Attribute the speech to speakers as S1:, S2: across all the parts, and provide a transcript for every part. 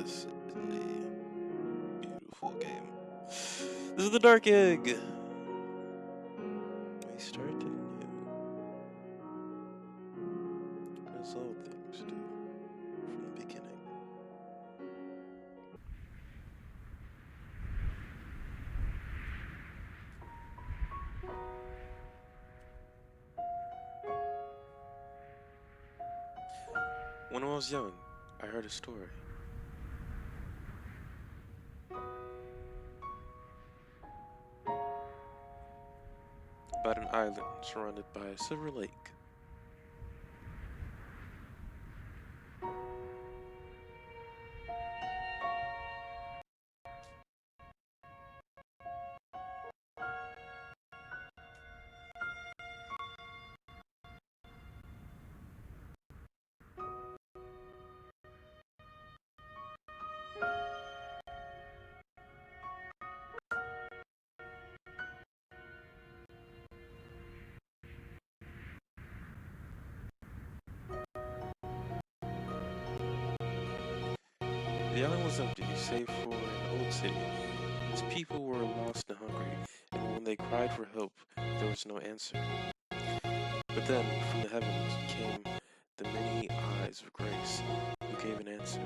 S1: This is a beautiful game. This is the Dark Egg. We start anew, as all things do, from the beginning. When I was young, I heard a story about an island surrounded by a silver lake. The island was empty, save for an old city. Its people were lost and hungry, and when they cried for help, there was no answer. But then, from the heavens came the many eyes of grace, who gave an answer.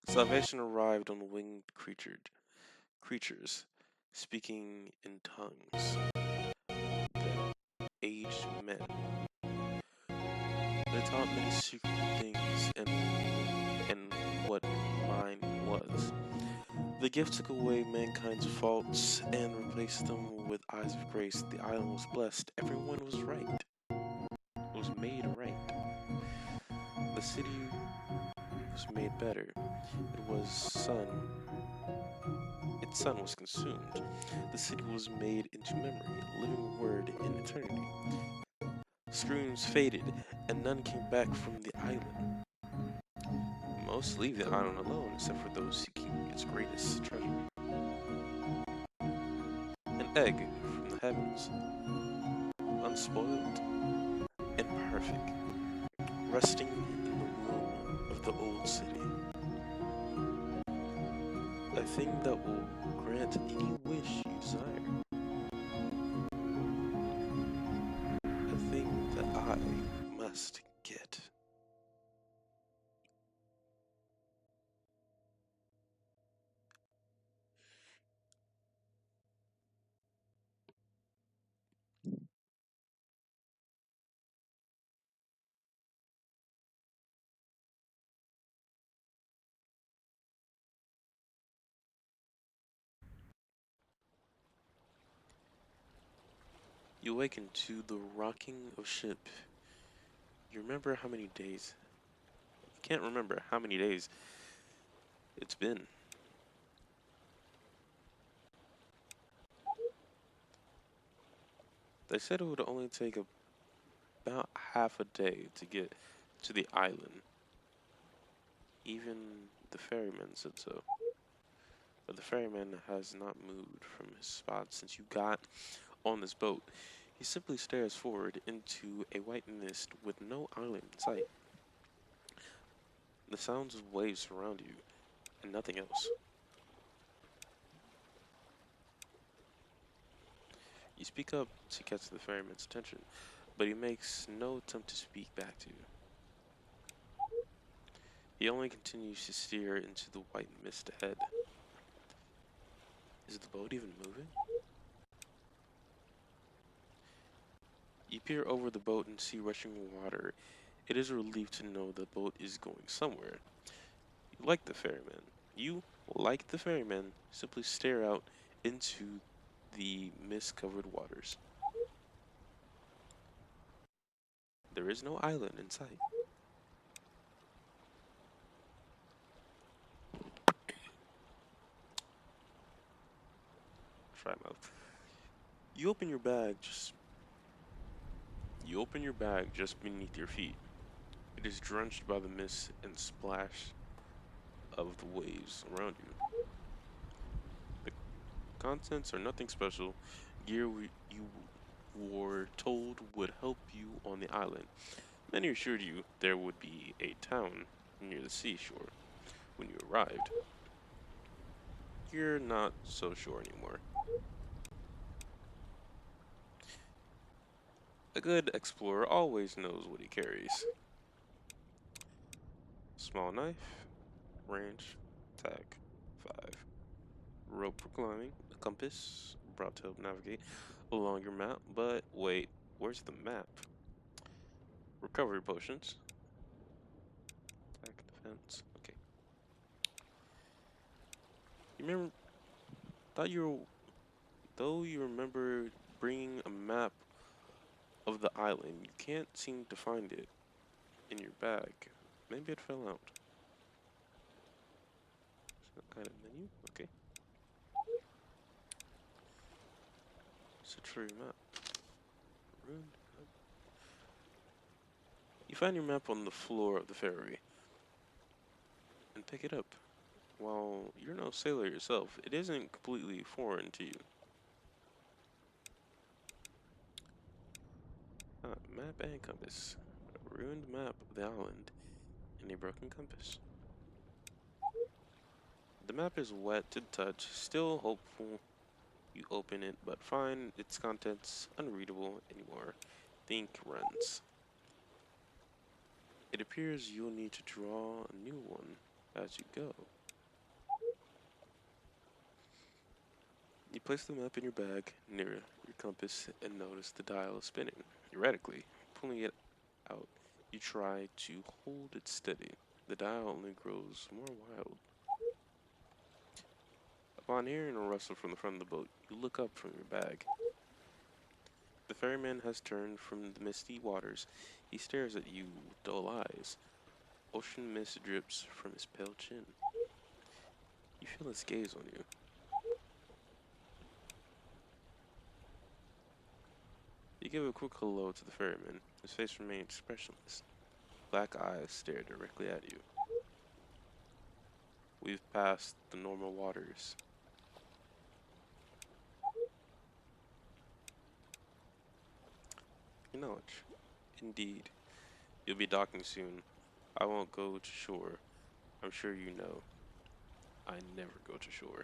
S1: Salvation arrived on winged creatures, speaking in tongues that aged men. They taught many secret things and what mine was. The gift took away mankind's faults and replaced them with eyes of grace. The island was blessed. Everyone was right. It was made right. The city was made better. It was sun. Its sun was consumed. The city was made into memory, a living word in eternity. Screams faded, and none came back from the island. Most leave the island alone, except for those seeking its greatest treasure. An egg from the heavens, unspoiled and perfect, resting in the womb of the old city. A thing that will grant any wish you desire. A thing that I must get. You awaken to the rocking of ship. You remember how many days? You can't remember how many days it's been. They said it would only take about half a day to get to the island. Even the ferryman said so. But the ferryman has not moved from his spot since you got on this boat. He simply stares forward into a white mist with no island in sight. The sounds of waves surround you, and nothing else. You speak up to catch the ferryman's attention, but he makes no attempt to speak back to you. He only continues to steer into the white mist ahead. Is the boat even moving? You peer over the boat and see rushing water. It is a relief to know the boat is going somewhere. You like the ferryman. You, like the ferryman, simply stare out into the mist-covered waters. There is no island in sight. Try mouth. You open your bag just You open your bag just beneath your feet. It is drenched by the mist and splash of the waves around you. The contents are nothing special. Gear you were told would help you on the island. Many assured you there would be a town near the seashore when you arrived. You're not so sure anymore. A good explorer always knows what he carries. Small knife, range, attack, 5. Rope for climbing, a compass, brought to help navigate along your map. But wait, where's the map? Recovery potions, attack, defense. Okay. You remember? Thought you were, though you remember bringing a map of the island, you can't seem to find it in your bag. Maybe it fell out. Item menu. Okay. Search for your map. Ruined map. You find your map on the floor of the ferry and pick it up. While you're no sailor yourself, it isn't completely foreign to you. Map and compass. A ruined map of the island and a broken compass. The map is wet to the touch, still hopeful. You open it, but find its contents unreadable anymore. The ink runs. It appears you'll need to draw a new one as you go. You place the map in your bag near your compass and notice the dial is spinning. Erratically, pulling it out, you try to hold it steady. The dial only grows more wild. Upon hearing a rustle from the front of the boat, you look up from your bag. The ferryman has turned from the misty waters. He stares at you with dull eyes. Ocean mist drips from his pale chin. You feel his gaze on you. You give a quick hello to the ferryman. His face remains expressionless. Black eyes stare directly at you. We've passed the normal waters. Acknowledge. Indeed. You'll be docking soon. I won't go to shore. I'm sure you know. I never go to shore.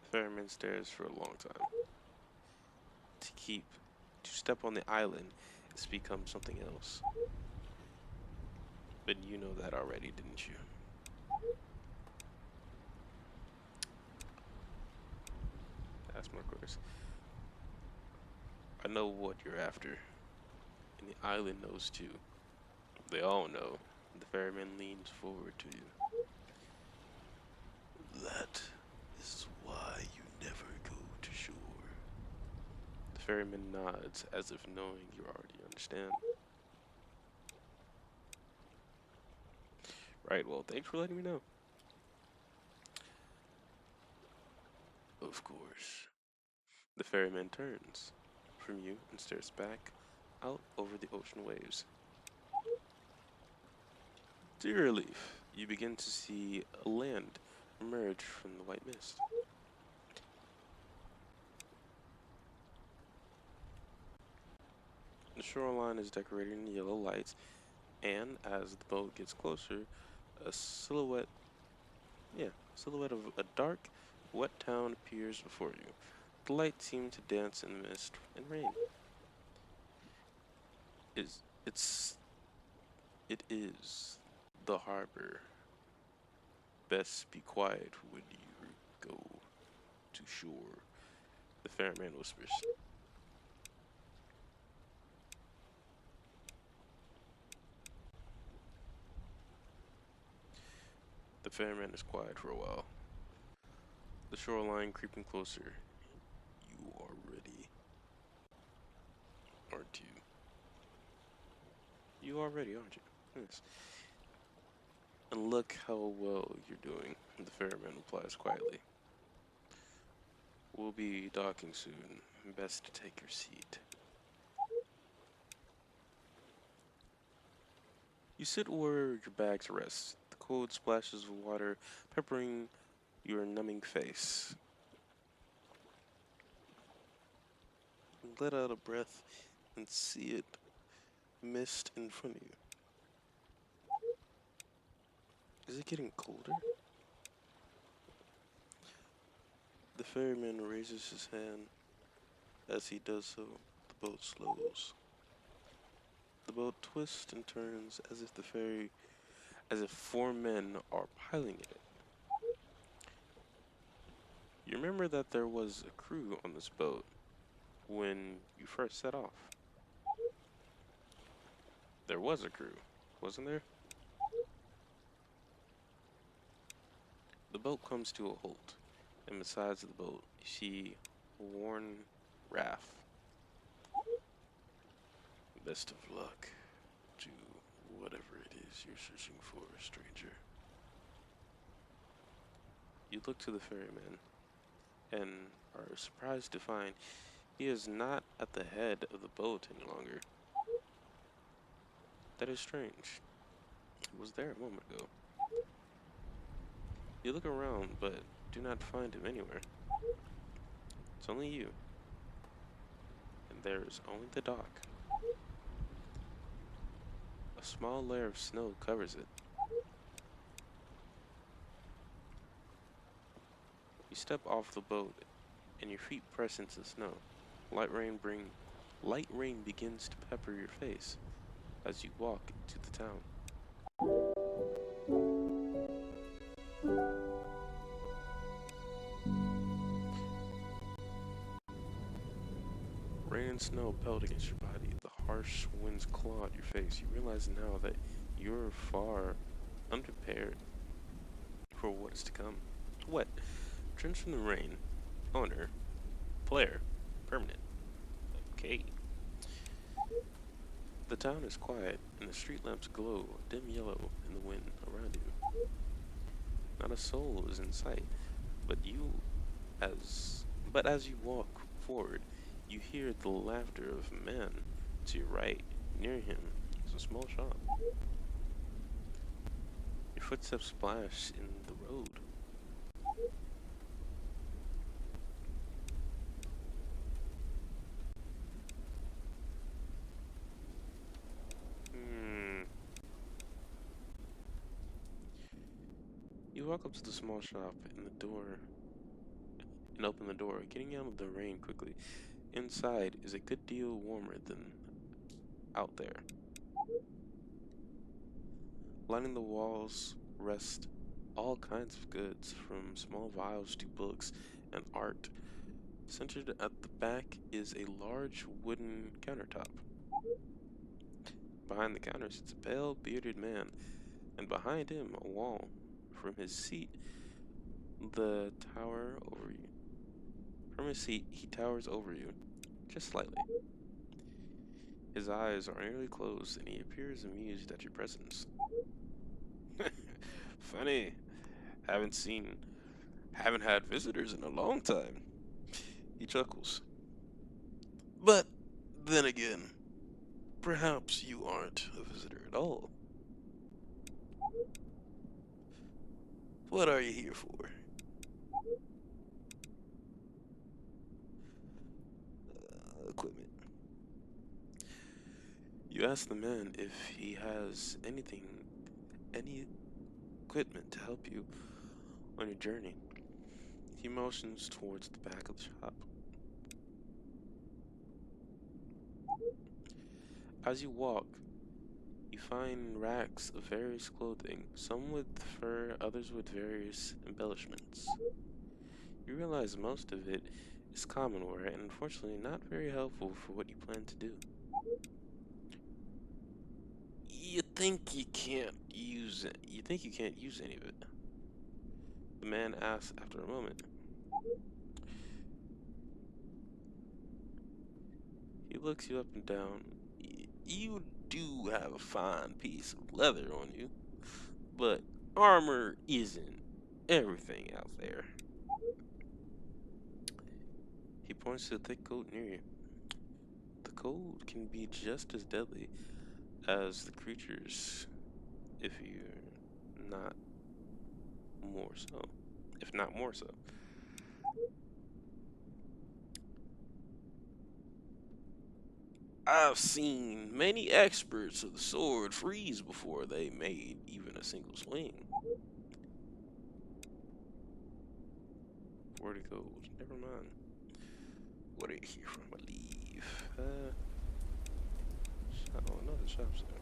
S1: The ferryman stares for a long time. To keep, to step on the island is to become something else. But you know that already, didn't you? Ask my course. I know what you're after, and the island knows too. They all know. The ferryman leans forward to you. That is why you never go to shore. The ferryman nods as if knowing you already understand. Right, well, thanks for letting me know. Of course. The ferryman turns from you and stares back out over the ocean waves. To your relief, you begin to see a land emerge from the white mist. The shoreline is decorated in yellow lights, and as the boat gets closer, a silhouette of a dark, wet town appears before you. The lights seem to dance in the mist and rain. Is it is the harbor. Best be quiet when you go to shore, the ferryman whispers. The ferryman is quiet for a while. The shoreline creeping closer. You are ready, aren't you? You are ready, aren't you? Yes. And look how well you're doing, the ferryman replies quietly. We'll be docking soon. Best to take your seat. You sit where your bags rest. The cold splashes of water peppering your numbing face. let out a breath and see it mist in front of you. Is it getting colder? The ferryman raises his hand. As he does so, the boat slows. The boat twists and turns as if four men are piloting it. You remember that there was a crew on this boat when you first set off. There was a crew, wasn't there? The boat comes to a halt, and beside the boat, you see a worn raft. Best of luck to whatever it is you're searching for, stranger. You look to the ferryman and are surprised to find he is not at the head of the boat any longer. That is strange. He was there a moment ago. You look around, but do not find him anywhere. It's only you, and there is only the dock. A small layer of snow covers it. You step off the boat, and your feet press into the snow. Light rain bring Light rain begins to pepper your face as you walk into the town. Rain and snow pelt against your body. The harsh winds claw at your face. You realize now that you're far unprepared for what is to come. What? Drenched in the rain. Owner. Player. Permanent. Okay. The town is quiet, and the street lamps glow dim yellow in the wind around you. Not a soul is in sight, but as as you walk forward, you hear the laughter of a man to your right. Near him is a small shop. Your footsteps splash in the road. Hmm. You walk up to the small shop and open the door, getting out of the rain quickly. Inside is a good deal warmer than out there. Lining the walls rest all kinds of goods, from small vials to books and art. Centered at the back is a large wooden countertop. Behind the counter sits a pale, bearded man, and behind him a wall. From his seat, the tower over you. From his seat, he towers over you, just slightly. His eyes are nearly closed, and he appears amused at your presence. Funny, haven't seen, haven't had visitors in a long time. He chuckles. But then again, perhaps you aren't a visitor at all. What are you here for? Equipment. You ask the man if he has any equipment to help you on your journey. He motions towards the back of the shop. As you walk, you find racks of various clothing, some with fur, others with various embellishments. You realize most of it is common wear and unfortunately not very helpful for what you plan to do. You think you can't use any of it? The man asks after a moment. He looks you up and down. You do have a fine piece of leather on you, but armor isn't everything out there. He points to the thick coat near you. The cold can be just as deadly as the creatures, if you're not more so. If not more so. I've seen many experts of the sword freeze before they made even a single swing. 40 gold. Never mind. What are you here from? I leave. Oh, another shop's there.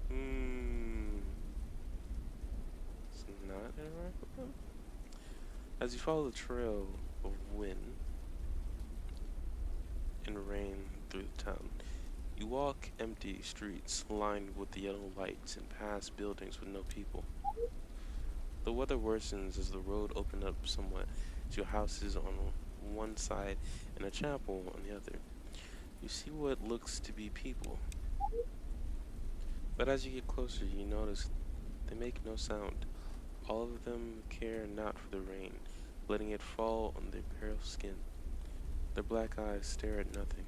S1: Hmm. It's not interact with them. As you follow the trail of wind and rain through the town, you walk empty streets lined with the yellow lights and past buildings with no people. The weather worsens as the road opens up somewhat to houses on one side and a chapel on the other. You see what looks to be people, but as you get closer, you notice they make no sound. All of them care not for the rain, letting it fall on their pale skin. Their black eyes stare at nothing.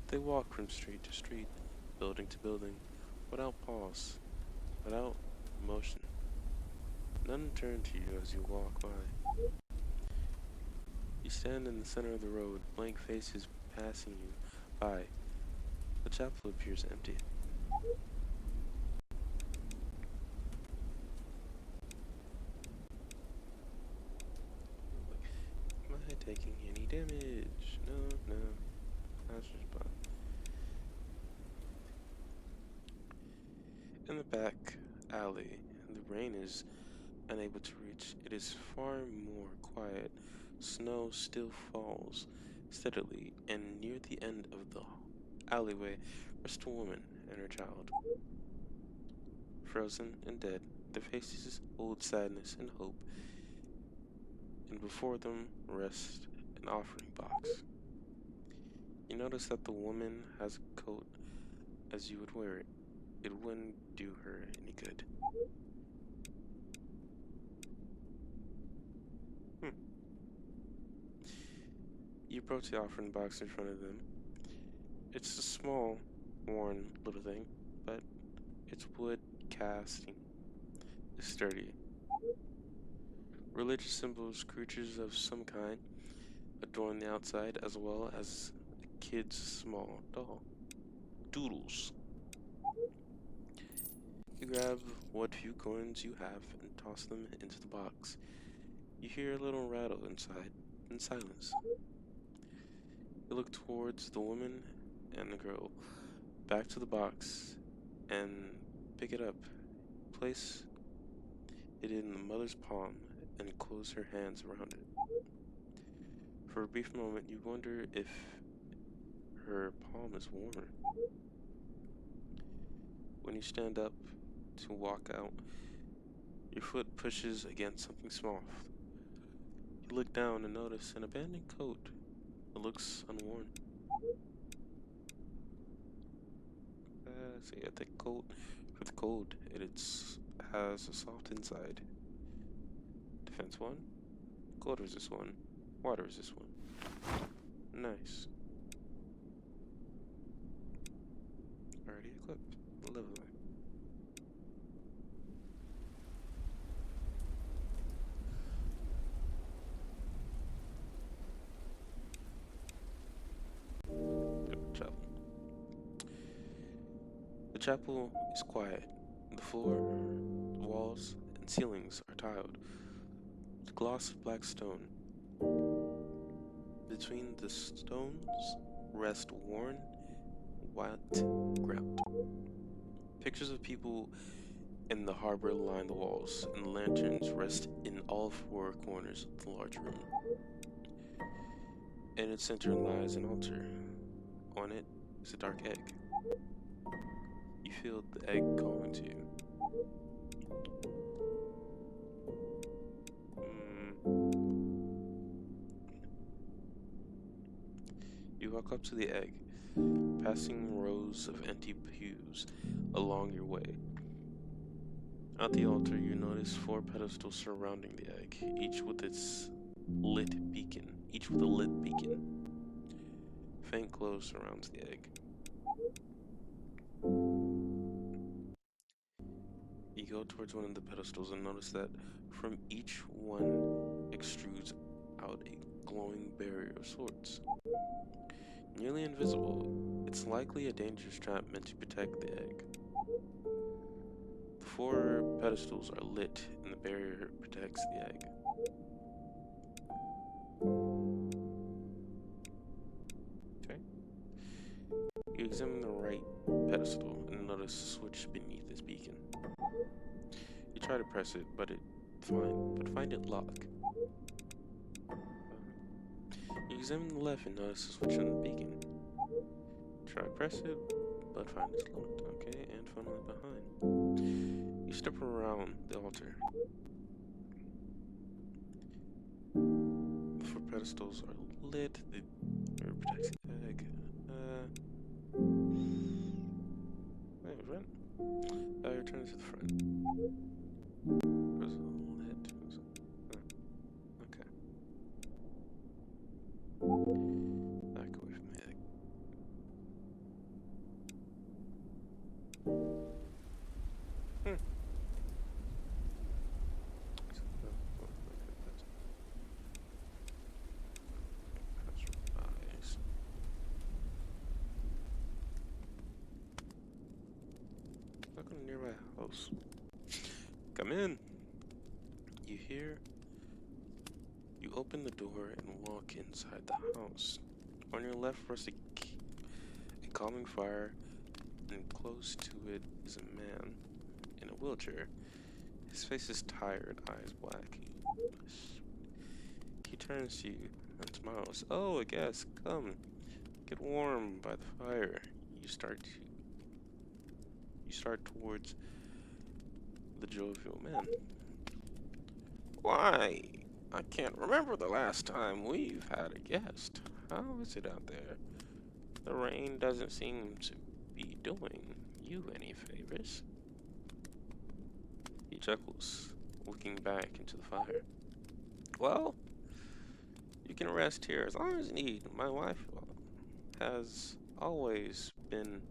S1: They walk from street to street, building to building, without pause, without motion. None turn to you as you walk by. You stand in the center of the road, blank faces passing you by. The chapel appears empty. Am I taking any damage? No, no. That's just fine. In the back alley, the rain is unable to reach. It is far more quiet. Snow still falls steadily, and near the end of the alleyway rests a woman and her child, frozen and dead. Their faces hold sadness and hope, and before them rests an offering box. You notice that the woman has a coat as you would wear it. It wouldn't do her any good. Hmm. You approach the offering box in front of them. It's a small, worn little thing, but its wood casting is sturdy. Religious symbols, creatures of some kind, adorn the outside as well as a kid's small doll. Doodles. You grab what few coins you have and toss them into the box. You hear a little rattle inside, in silence. You look towards the woman and the girl, back to the box, and pick it up. Place it in the mother's palm and close her hands around it. For a brief moment, you wonder if her palm is warmer. When you stand up to walk out, your foot pushes against something soft. You look down and notice an abandoned coat. It looks unworn. See, a thick coat with cold. It has a soft inside. Defense 1, cold resist 1, water resist 1. Nice. Already equipped. Lovely. Chapel. The chapel is quiet. The floor, walls, and ceilings are tiled with glossed black stone. Between the stones rest worn, white grout. Pictures of people in the harbor line the walls, and lanterns rest in all four corners of the large room. In its center lies an altar. On it is a dark egg. You feel the egg calling to you. You walk up to the egg, passing rows of empty pews along your way. At the altar, you notice four pedestals surrounding the egg, each with a lit beacon. Faint glow surrounds the egg. You go towards one of the pedestals and notice that from each one extrudes out a glowing barrier of sorts. Nearly invisible, it's likely a dangerous trap meant to protect the egg. The 4 pedestals are lit and the barrier protects the egg. Okay. You examine the right pedestal and notice a switch beneath its beacon. You try to press it, but find it locked. You examine the left and notice a switch on the beacon. Try to press it, but find it's locked. Okay, and finally behind. You step around the altar. The 4 pedestals are lit. The barrier protects the egg. Wait, what? Return to the front. Lit. Okay. Back away from the egg. Look on a nearby house. Come in. You open the door and walk inside the house. On your left rests a calming fire, and close to it is a man in a wheelchair. His face is tired, eyes black. He turns to you and smiles. Oh, I guess. Come, get warm by the fire. You start towards the jovial man. Why? I can't remember the last time we've had a guest. How is it out there? The rain doesn't seem to be doing you any favors. He chuckles, looking back into the fire. Well, you can rest here as long as you need. My wife has always been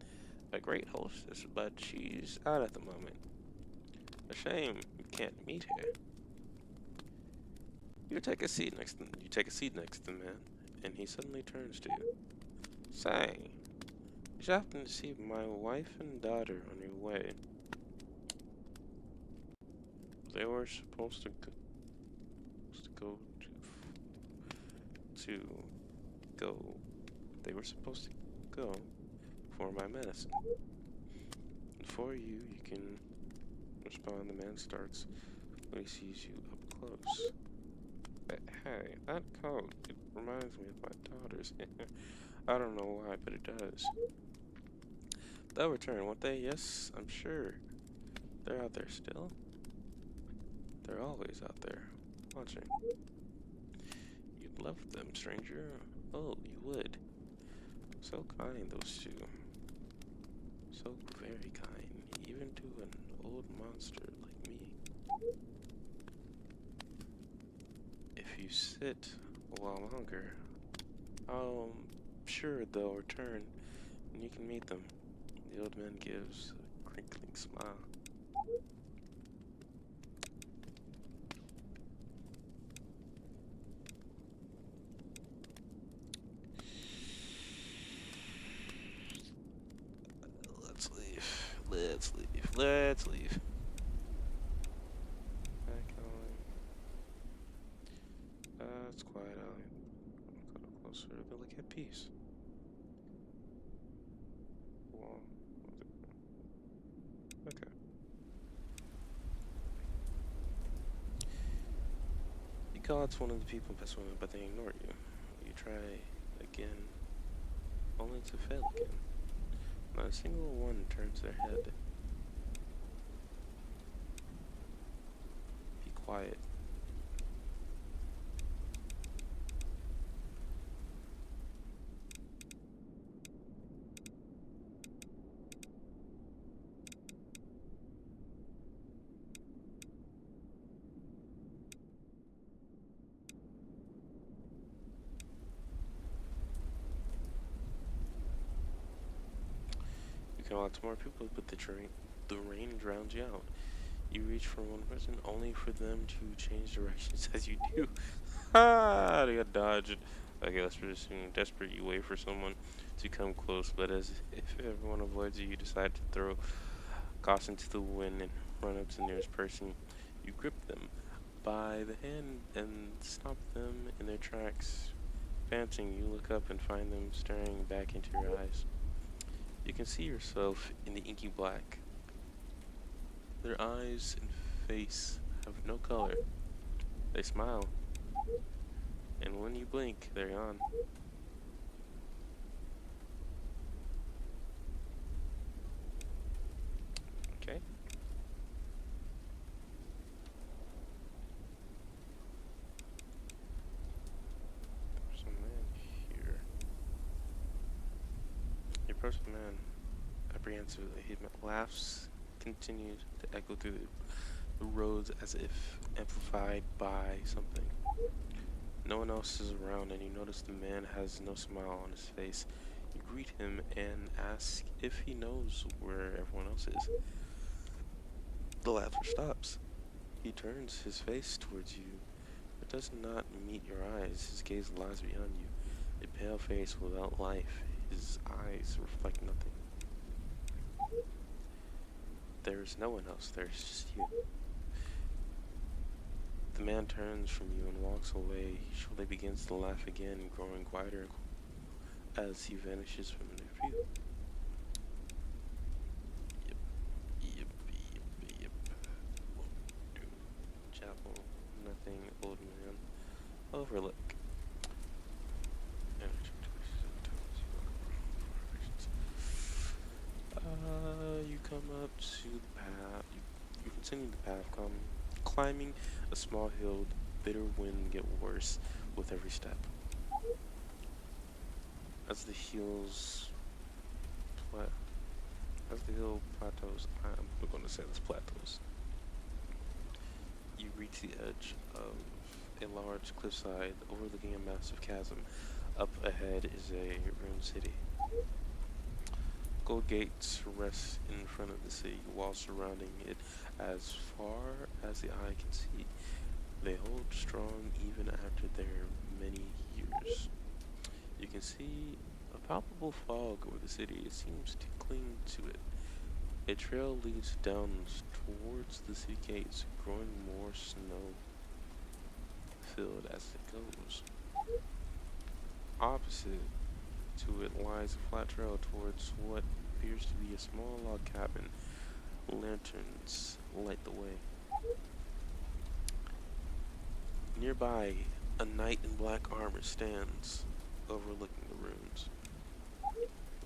S1: a great hostess, but she's out at the moment. A shame you can't meet her. You take a seat next to the man, and he suddenly turns to you. Say, you happen to see my wife and daughter on your way. They were supposed to go for my medicine. For you can respond. The man starts when he sees you up close. Hey, that coat, it reminds me of my daughter's. I don't know why, but it does. They'll return, won't they? Yes, I'm sure. They're out there still. They're always out there, watching. You'd love them, stranger. Oh, you would. So kind, those two. So very kind, even to an old monster like me. If you sit a while longer, I'm sure they'll return, and you can meet them. The old man gives a crinkling smile. Let's leave. Back on. It's quiet out. A little closer. They'll look at peace. Wall. Okay. You call out to one of the people in Pennsylvania, but they ignore you. You try again, only to fail again. Not a single one turns their head. Be quiet. You can allow to more people, but the rain drowns you out. You reach for one person only for them to change directions as you do. Ha! They got dodged. Okay, let's assume desperate. You wait for someone to come close, but as if everyone avoids you, you decide to throw caution to the wind and run up to the nearest person. You grip them by the hand and stop them in their tracks. Panting, you look up and find them staring back into your eyes. You can see yourself in the inky black. Their eyes and face have no color. They smile, and when you blink, they're gone. Okay? There's a man here. You approach the man apprehensively. He laughs, continues to echo through the roads as if amplified by something. No one else is around, and you notice the man has no smile on his face. You greet him and ask if he knows where everyone else is. The laughter stops. He turns his face towards you, but does not meet your eyes. His gaze lies beyond you, a pale face without life. His eyes reflect nothing. There is no one else, there is just you. The man turns from you and walks away. He surely begins to laugh again, growing quieter as he vanishes from your view. Yep, yep, yep, yep. Won't do. Chapel, nothing, old man. Overlook. You come up to the path. You continue the path, climbing a small hill. The bitter wind get worse with every step. As the hills, as the hill plateaus, I'm going to say this plateaus. You reach the edge of a large cliffside overlooking a massive chasm. Up ahead is a ruined city. Gold gates rest in front of the city, walls surrounding it as far as the eye can see. They hold strong even after their many years. You can see a palpable fog over the city. It seems to cling to it. A trail leads down towards the city gates, growing more snow-filled as it goes. Opposite to it lies a flat trail towards what appears to be a small log cabin. Lanterns light the way. Nearby, a knight in black armor stands, overlooking the ruins.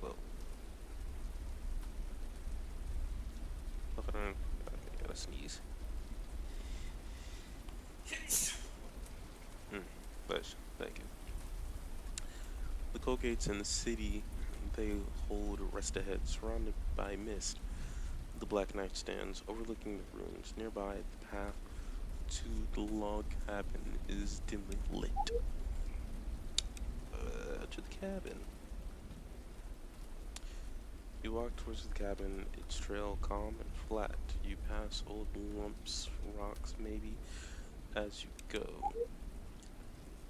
S1: Whoa. Hold on. I gotta sneeze. Bless. Thank you. The gold gates in the city, they hold rest ahead, surrounded by mist. The Black Knight stands, overlooking the ruins. Nearby, the path to the log cabin is dimly lit. To the cabin. You walk towards the cabin, its trail calm and flat. You pass old lumps, rocks maybe, as you go.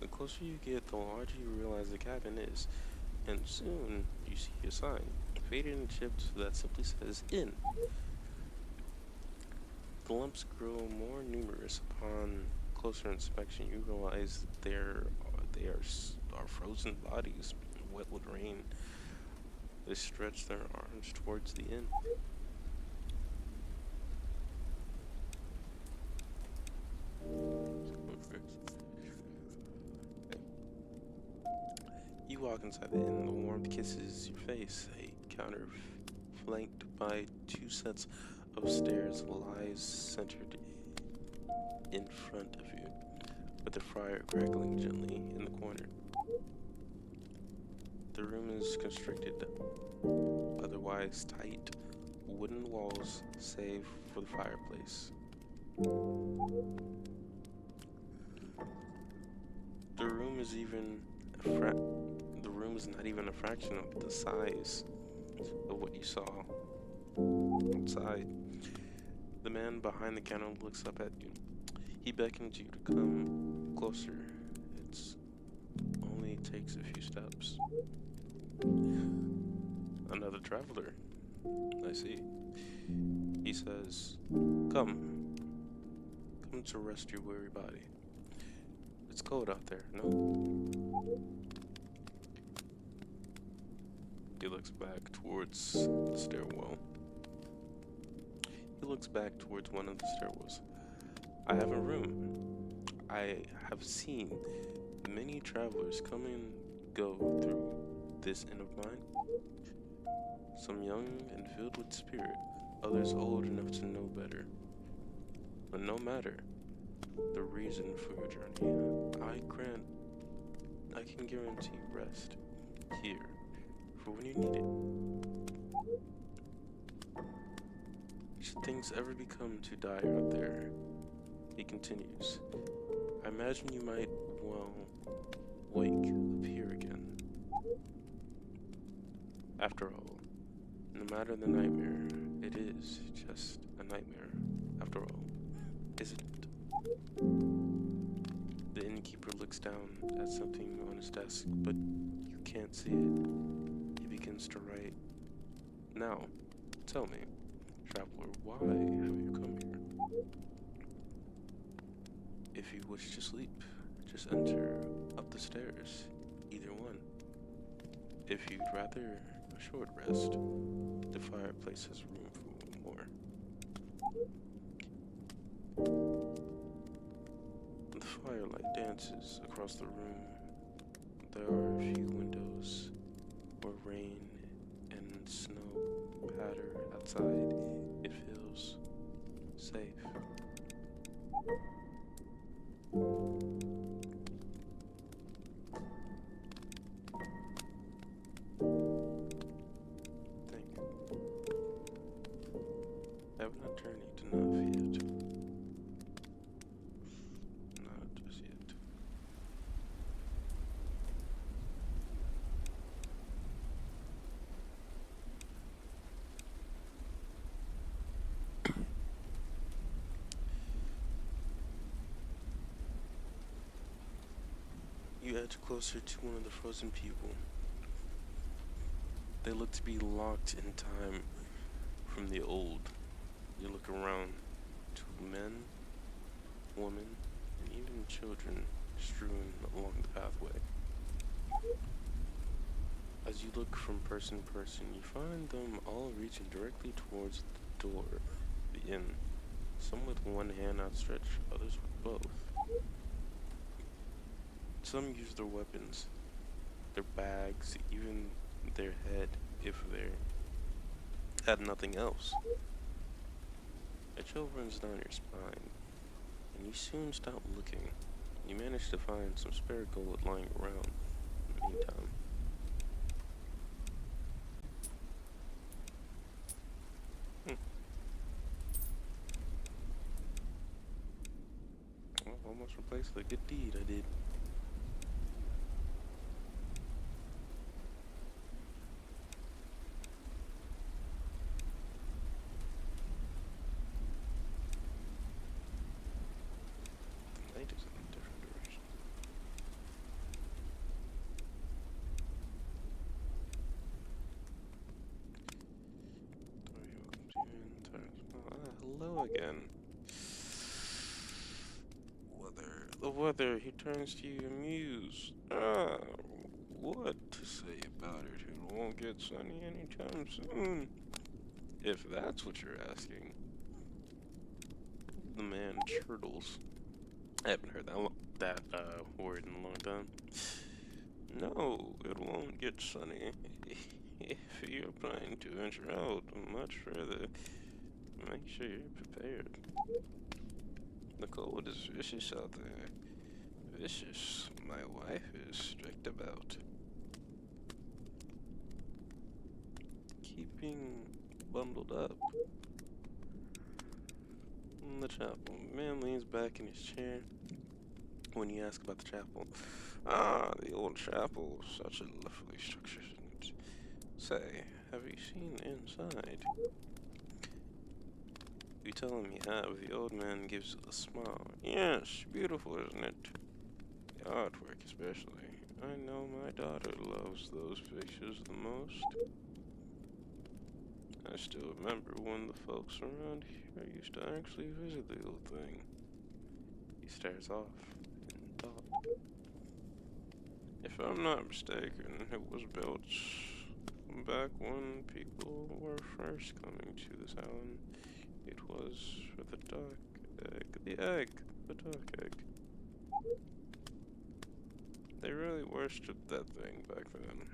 S1: The closer you get, the larger you realize the cabin is, and soon you see a sign, faded and chipped, that simply says "Inn." The lumps grow more numerous upon closer inspection. You realize they are frozen bodies, wet with rain. They stretch their arms towards the inn. You walk inside the inn. The warmth kisses your face. A counter flanked by two sets of stairs lies centered in front of you, with the fire crackling gently in the corner. The room is constricted, otherwise tight, wooden walls save for the fireplace. The room is not even a fraction of the size of what you saw outside. The man behind the counter looks up at you. He beckons you to come closer. It's only takes a few steps. Another traveler. I see. He says, Come. Come to rest your weary body. It's cold out there, no? He looks back towards the stairwell. He looks back towards one of the stairwells. I have a room. I have seen many travelers come and go through this inn of mine. Some young and filled with spirit, others old enough to know better. But no matter the reason for your journey, I can guarantee rest here for when you need it. Should things ever become too dire out there, he continues, I imagine you might, well, wake up here again. After all, no matter the nightmare, it is just a nightmare, after all, isn't it? The innkeeper looks down at something on his desk, but you can't see it. He begins to write. Now, tell me, traveler, why have you come here? If you wish to sleep, just enter up the stairs, either one. If you'd rather a short rest, the fireplace has room for more. The firelight dances across the room. There are a few windows where rain and snow patter outside. It feels safe. Thank you. I have not journeyed enough yet. Not just yet. You edge closer to one of the frozen people. They look to be locked in time from the old. You look around to men, women, and even children strewn along the pathway. As you look from person to person, you find them all reaching directly towards the door of the inn. Some with one hand outstretched, others with both. Some use their weapons, their bags, even their head, if they had nothing else. A chill runs down your spine, and you soon stop looking. You manage to find some spare gold lying around in the meantime. Well, almost replaced the good deed I did. The light is in a different direction. Hello again. The weather, he turns to you amused. What to say about it? It won't get sunny anytime soon. If that's what you're asking. The man chortles. I haven't heard that word in a long time. No, it won't get sunny. If you're planning to venture out much further, make sure you're prepared. The cold is vicious out there. Vicious, my wife is strict about. Keeping bundled up. In the chapel, man leans back in his chair when you ask about the chapel. Ah, the old chapel, such a lovely structure. Say, have you seen inside? You tell him you have. The old man gives a smile. Yes, beautiful, isn't it? The artwork especially. I know my daughter loves those pictures the most. I still remember when the folks around here used to actually visit the old thing. He stares off in thought. If I'm not mistaken, it was built back when people were first coming to this island. It was for the dark egg. The dark egg. They really worshipped that thing back then.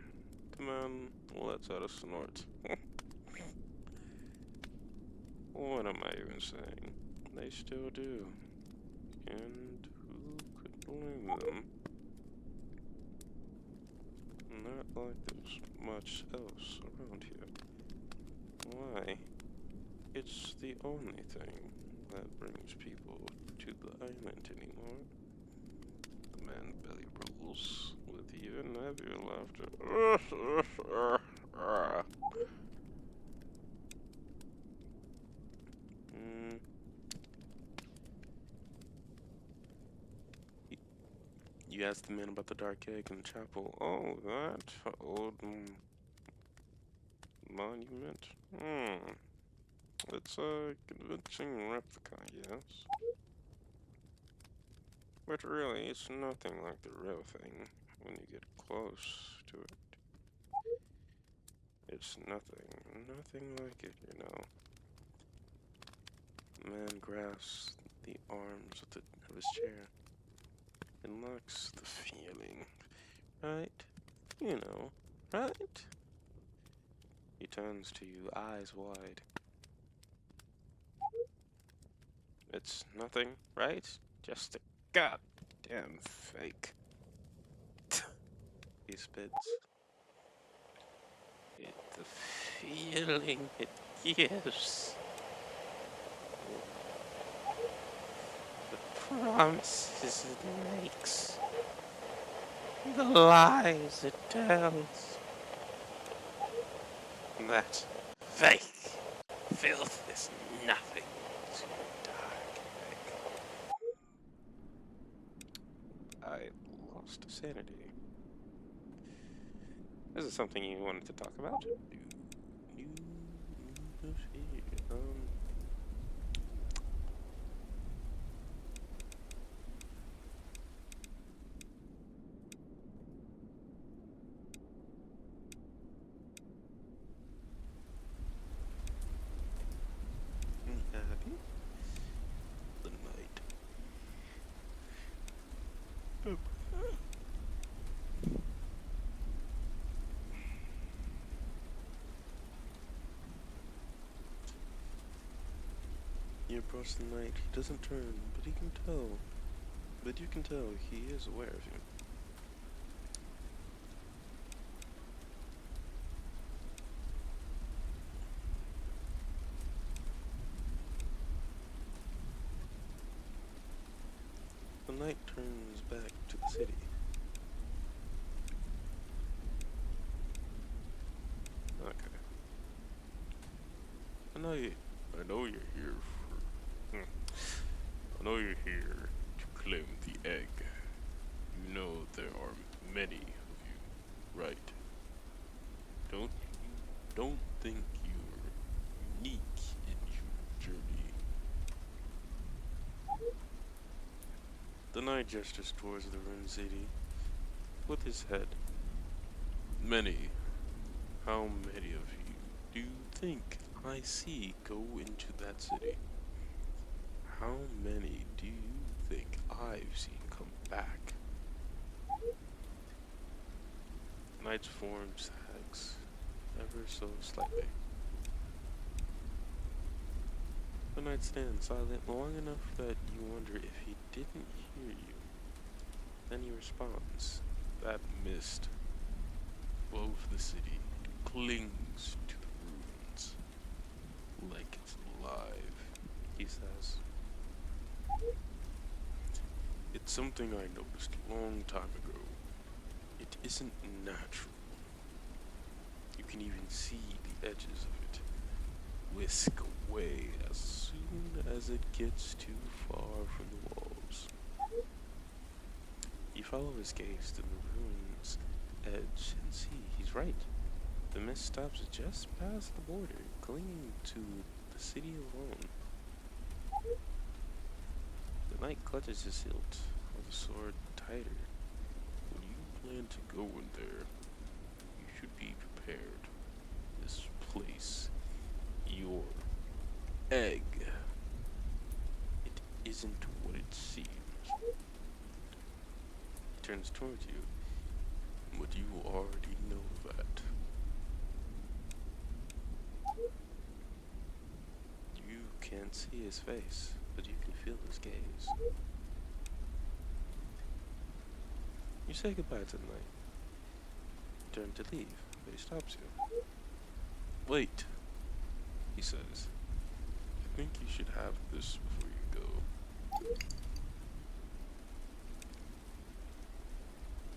S1: Come on, let's out a snort. What am I even saying? They still do. And who could blame them? Not like there's much else around here. Why? It's the only thing that brings people to the island anymore. The man belly rolls with even heavier laughter. Mm. You asked the man about the dark egg in the chapel. Oh, that old monument? It's a convincing replica, yes. But really, it's nothing like the real thing when you get close to it. It's nothing like it, you know. The man grasps the arms of his chair and looks the feeling. Right? You know, right? He turns to you, eyes wide. It's nothing, right? Just a goddamn fake. He spits. The feeling it gives. The promises it makes. The lies it tells. That fake filth is nothing to the dark egg. I lost sanity. Is it something you wanted to talk about? Happy? The night. You approach the knight. He doesn't turn, but he can tell. But you can tell he is aware of you. The knight turns back to the city. Okay. I know you're here for. I know you're here to claim the egg. You know there are many of you, right? Don't think you're unique in your journey. The knight gestures towards the ruined city with his head. Many. How many of you do you think I see go into that city? How many do you think I've seen come back? Knight's form sags ever so slightly. The knight stands silent long enough that you wonder if he didn't hear you. Then he responds. That mist above the city clings to the ruins like it's alive, he says. It's something I noticed a long time ago. It isn't natural. You can even see the edges of it. whisk away as soon as it gets too far from the walls. You follow his gaze to the ruin's edge and see he's right. The mist stops just past the border, clinging to the city alone. The knight clutches his hilt, or the sword tighter. When you plan to go in there, you should be prepared. This place, your egg, it isn't what it seems. He turns towards you, but you already know that. You can't see his face, but you can feel his gaze. You say goodbye to the knight. You turn to leave, but he stops you. Wait, he says. I think you should have this before you go.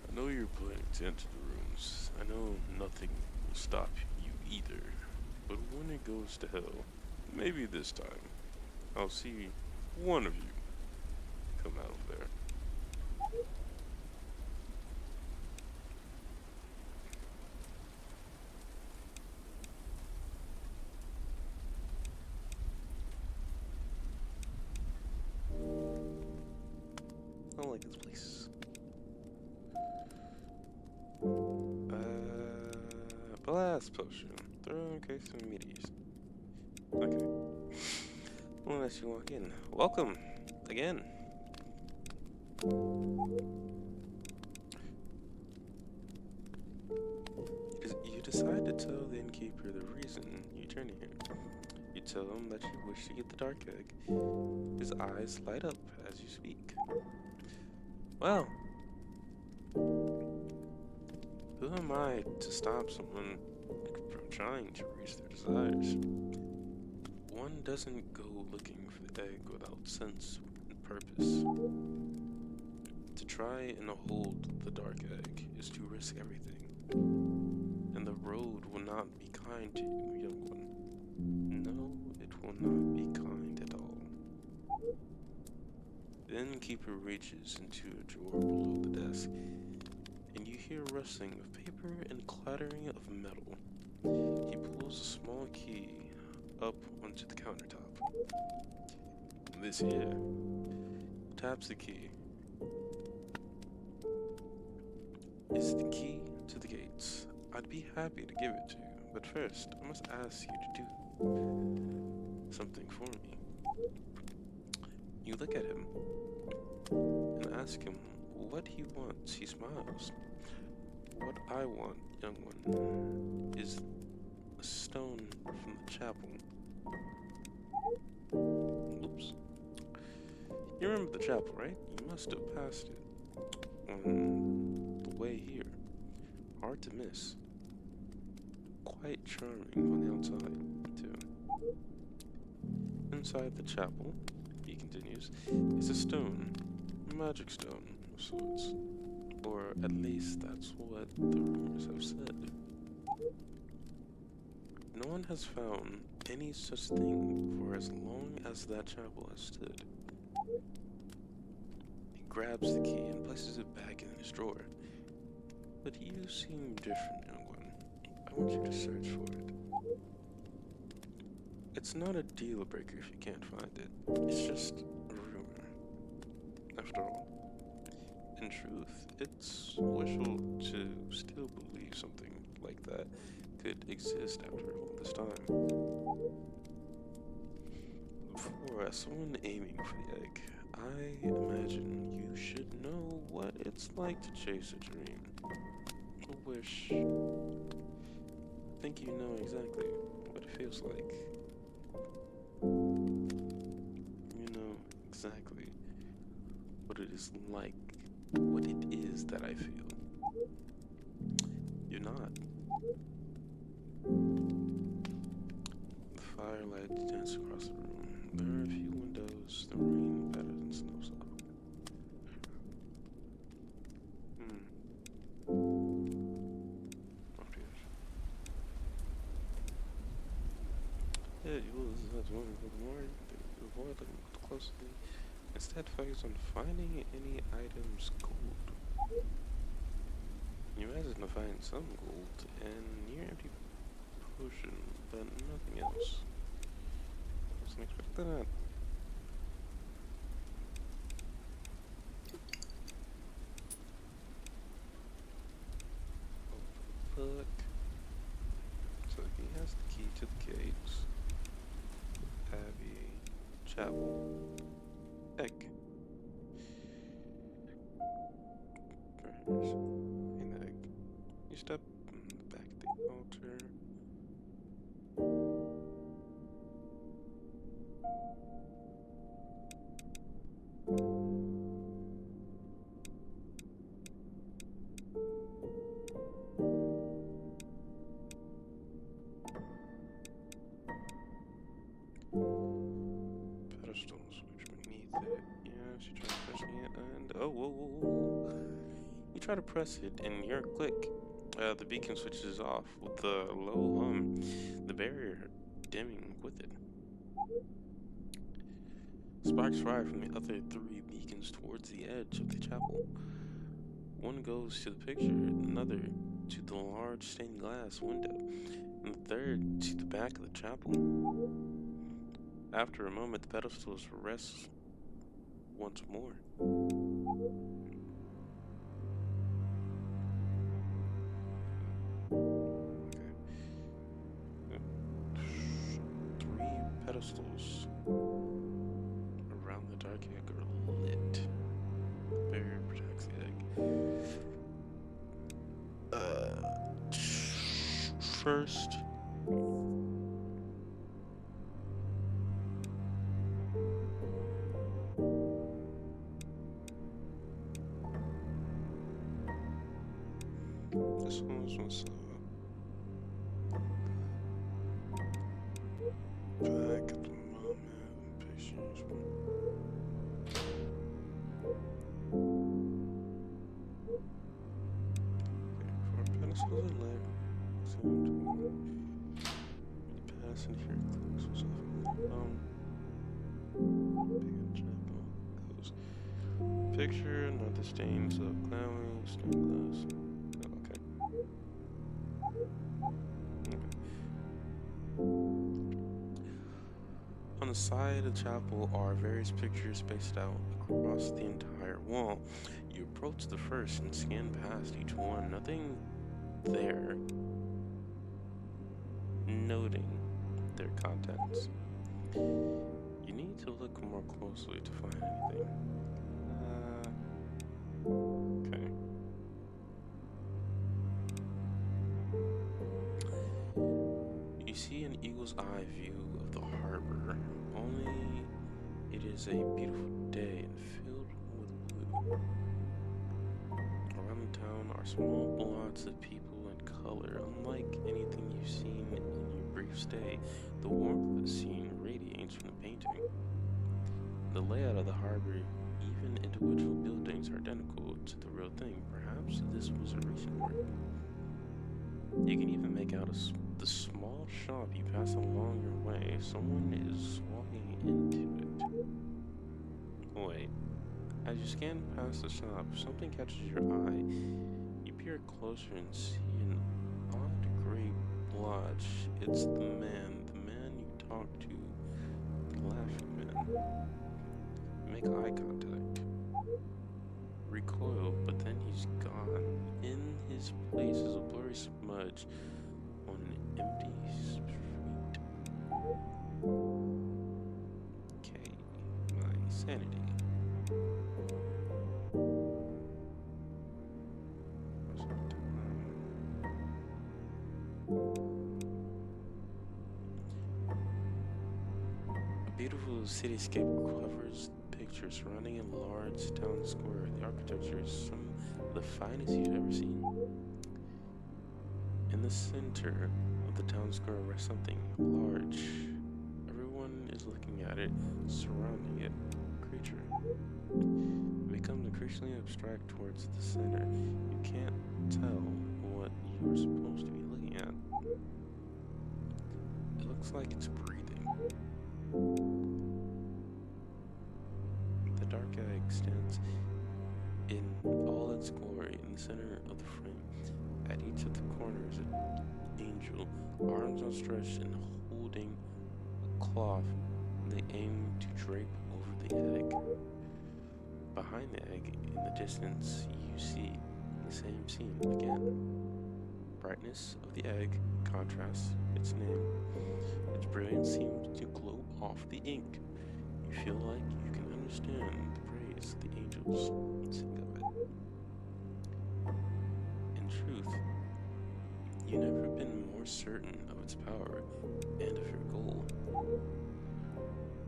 S1: I know you're planning to enter the rooms. I know nothing will stop you either. But when it goes to hell, maybe this time, I'll see one of you come out of there. I like this place. Blast potion. Throw in case of immediate. Okay. I'll let you walk in. Welcome again. You decide to tell the innkeeper the reason you turn here. You tell him that you wish to get the dark egg. His eyes light up as you speak. Well, who am I to stop someone from trying to reach their desires? One doesn't go looking for the egg without sense and purpose. To try and hold the dark egg is to risk everything, and the road will not be kind to you, young one. No, it will not be kind at all. The innkeeper reaches into a drawer below the desk, and you hear rustling of paper and clattering of metal. He pulls a small key up onto the countertop. This here. Taps the key. It's the key to the gates. I'd be happy to give it to you, but first I must ask you to do something for me. You look at him and ask him what he wants. He smiles. What I want, young one, is a stone from the chapel. Oops. You remember the chapel, right? You must have passed it on the way here. Hard to miss. Quite charming on the outside, too. Inside the chapel, he continues, is a stone. A magic stone of sorts. Or at least that's what the rumors have said. No one has found any such thing for as long as that chapel has stood. He grabs the key and places it back in his drawer. But you seem different, young one. I want you to search for it. It's not a deal breaker if you can't find it. It's just a rumor. After all. In truth, it's wishful to still believe something like that could exist after all this time. For as someone aiming for the egg, I imagine you should know what it's like to chase a dream. A wish. I think you know exactly what it feels like. You know exactly what it is like. What it is that I feel. You're not. The firelight dances across the room. There are a few windows, the rain patters and snow softly. Oh dear. Instead, you will as one for the more you can avoid looking too closely. Instead, focus on finding any items gold. You imagine to find some gold and near empty potion, but nothing else. I wasn't expecting that. Book. So he has the key to the gates. Abbey. Chapel. Egg. There's an egg. You step back at the altar. Pedestals which beneath it. Yes, you try pressing it and oh whoa. You try to press it and hear a click. The beacon switches off with a low hum, the barrier dimming with it. Sparks fly from the other three beacons towards the edge of the chapel. One goes to the picture, another to the large stained glass window, and the third to the back of the chapel. After a moment, the pedestals rest once more. Okay. 3 pedestals around the dark egg are lit. The barrier protects the egg. First, this one was back at the moment, patience. For pedestals and lamp, pass and hear clicks was goes. Picture, not the stains of cloudy, stained glass. Okay. On the side of the chapel are various pictures spaced out across the entire wall. You approach the first and scan past each one. Nothing there, noting their contents. You need to look more closely to find anything. Okay. You see an eagle's eye view of the harbor, only it is a beautiful day and filled with blue. Around the town are small blots of people and color, unlike anything you've seen in your brief stay. The warmth of the scene radiates from the painting. The layout of the harbor, even individual buildings, are identical to the real thing. Perhaps this was a recent work. You can even make out the small shop you pass along your way. Someone is walking into it. Wait. As you scan past the shop, something catches your eye. You peer closer and see an odd gray blotch. It's the man you talked to, the laughing man. You make eye contact. Recoil, but then he's gone. In his place is a blurry smudge on an empty street. Okay, my sanity. A beautiful cityscape covers the picture surrounding a large town square. The architecture is some of the finest you've ever seen. In the center of the town square rests something large. Everyone is looking at it, surrounding it. A creature. It becomes increasingly abstract towards the center. You can't tell what you're supposed to be looking at. It looks like it's breathing. The dark egg stands in all its glory in the center of the frame. At each of the corners, an angel, arms outstretched and holding a cloth they aim to drape over the egg. Behind the egg, in the distance, you see the same scene again. Brightness of the egg contrasts its name. Its brilliance seems to glow off the ink. You feel like you can understand the praise the angels sing of it. In truth, you've never been more certain of its power and of your goal.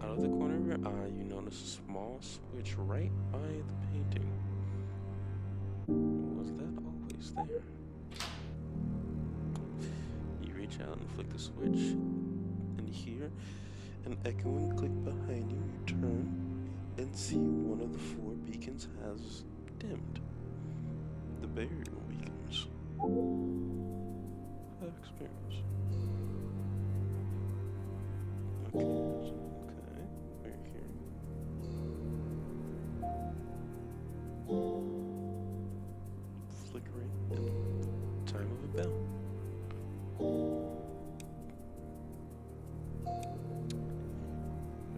S1: Out of the corner of your eye, you notice a small switch right by the painting. Was that always there? You reach out and flick the switch, and hear an echoing click behind you. You turn and see one of the 4 beacons has dimmed. The burial beacons. That experience. Okay. We're here. Flickering and time of a bell.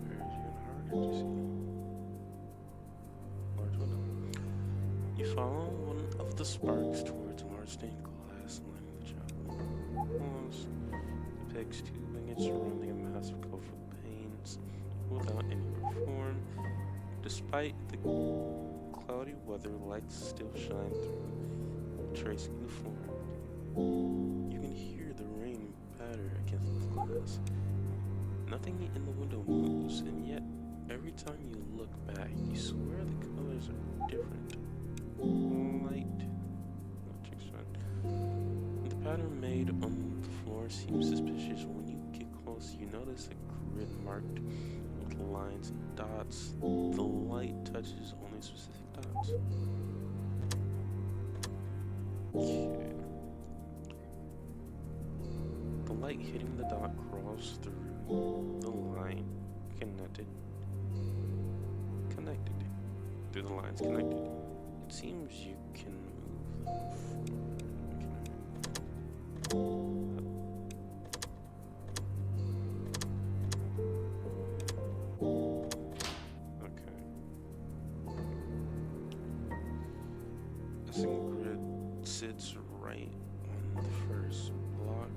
S1: There's even harder to see. Large window. You follow one of the sparks towards a large stained glass lining the chapel. Walls depicts 2 winged surrounding a massive colorful panes without any reform. Despite the cloudy weather, lights still shine through, tracing the floor. You can hear the rain patter against the glass. Nothing in the window moves, and yet every time you look back, you swear the colors are different. Light, the pattern made on the floor seems suspicious. When you get close, you notice a grid marked with lines and dots. The light touches only specific dots. Okay. The light hitting the dot crawls through the line connected. Through the lines connected. It seems you can move them Okay. A single grid sits right on the first block.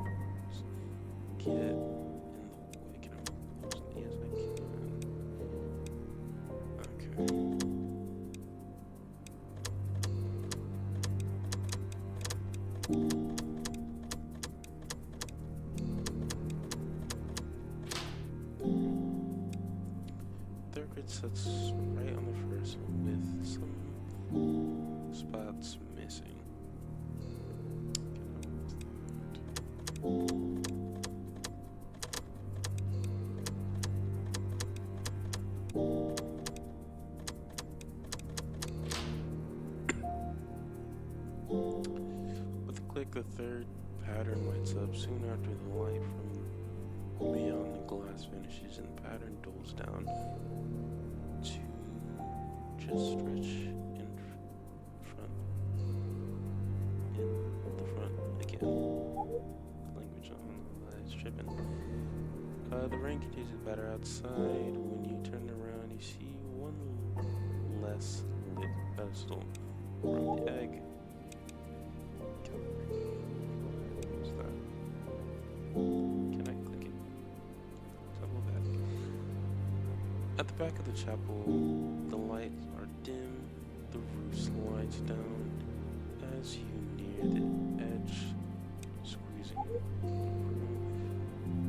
S1: Get in the way. Can I move those? Yes, I can. Okay. Third grid sits right on the first one with some spots missing. With a click, the third pattern lights up. Soon after, the light from beyond the glass vanishes and the pattern dulls down to just stretch in front. In the front again. Language on the lights tripping. The rain continues to batter outside. When you turn around, you see one less lit pedestal from the egg. What's that? Can I click it? Double back. At the back of the chapel, the lights are dim. The roof slides down as you near the edge, squeezing.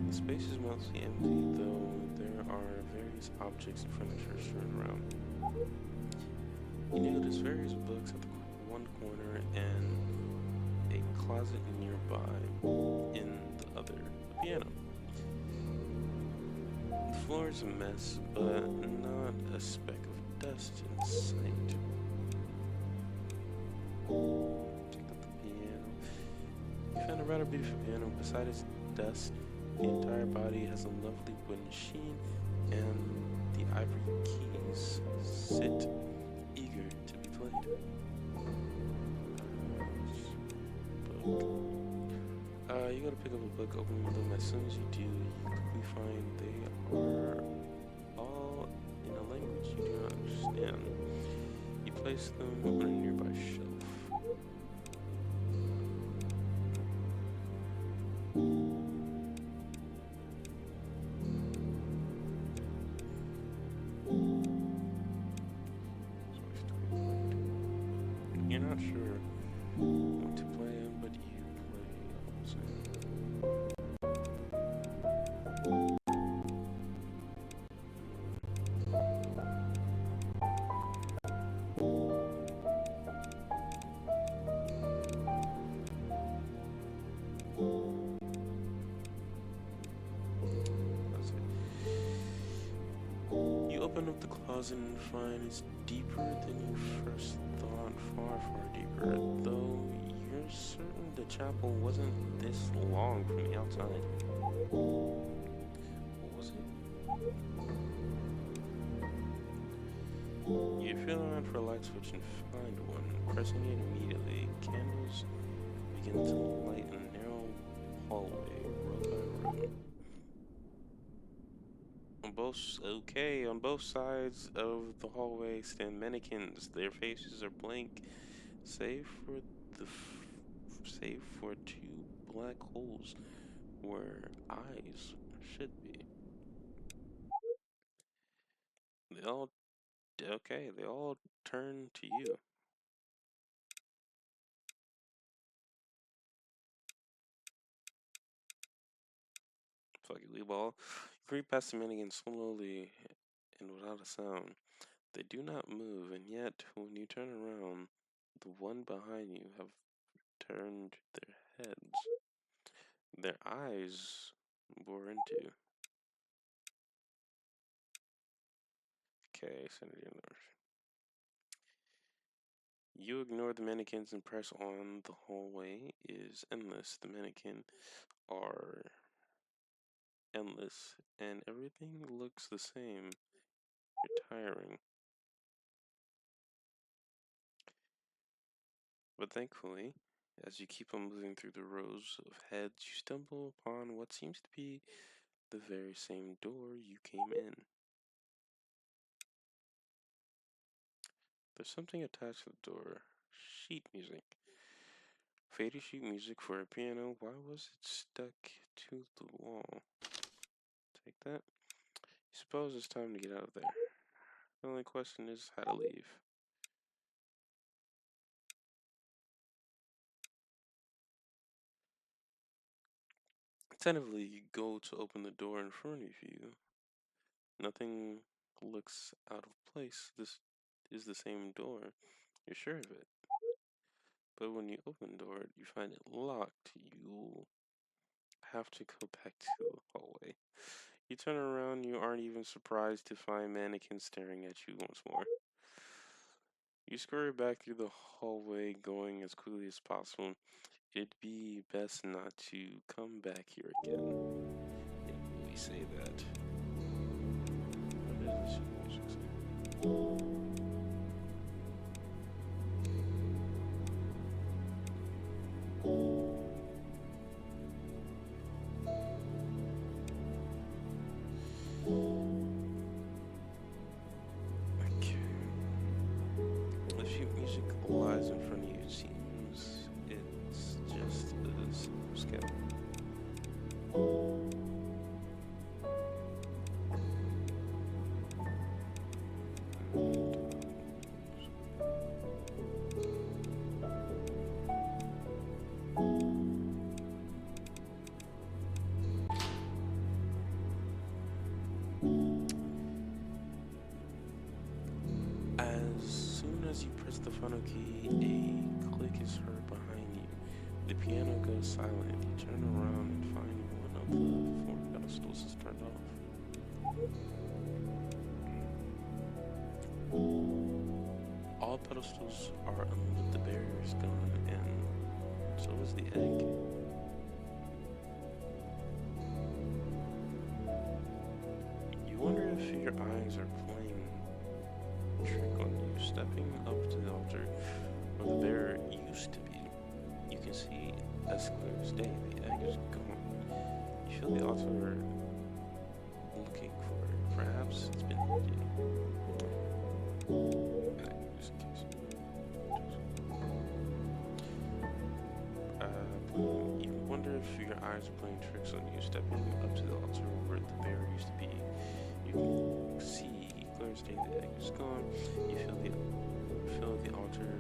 S1: The space is mostly empty, though there are various objects and furniture strewn around. You notice various books at the one corner and a closet nearby. In the other, a piano. The floor is a mess, but not a speck of dust in sight. Check out the piano. You found a rather beautiful piano. Beside its dust, The entire body has a lovely wooden sheen, and the ivory keys sit eager to be played. Book. You gotta pick up a book, open them. As soon as you do, you quickly find they are all in a language you do not understand. You place them on a nearby shelf. You're not sure what to play in, but you play also. That's it. You open up the closet and find it's deeper than you first thought, far, far deeper. Though you're certain the chapel wasn't this long from the outside. What was it? You feel around for a light switch and find one. Pressing it immediately, candles begin to light a narrow hallway, row by row. On both sides of the hallway stand mannequins. Their faces are blank, save for save for two black holes where eyes should be. They all they all turn to you. Fuck you, ball. You creep past the mannequins slowly and without a sound. They do not move, and yet when you turn around, the one behind you have turned their heads. Their eyes bore into. Okay, Senator North. You ignore the mannequins and press on. The hallway is endless. The mannequins are endless, and everything looks the same. You're tiring. But thankfully, as you keep on moving through the rows of heads, you stumble upon what seems to be the very same door you came in. There's something attached to the door. Sheet music. Faded sheet music for a piano. Why was it stuck to the wall? Take that. You suppose it's time to get out of there. The only question is how to leave. Tentatively, you go to open the door in front of you. Nothing looks out of place. This is the same door. You're sure of it. But when you open the door, you find it locked. You'll have to go back to the hallway. You turn around, you aren't even surprised to find mannequins staring at you once more. You scurry back through the hallway, going as quickly as possible. It'd be best not to come back here again. We say that. What does the music say? Okay. The sheet music lies in front of you. It seems it's just a simple scale. As soon as you press the final key, a click is heard behind you. The piano goes silent. You turn around and find one of the four pedestals is turned off. All pedestals are unlit, the barrier is gone, and so is the egg. if your eyes are playing trick on you, stepping up to the altar where the bear used to be. You can see as clear as day the egg is gone. You feel the altar looking for it. Perhaps it's been eaten. Just in case. You wonder if your eyes are playing tricks on you. Stepping up to the altar where the bear used to be, you can see clear as day the egg is gone. You feel the altar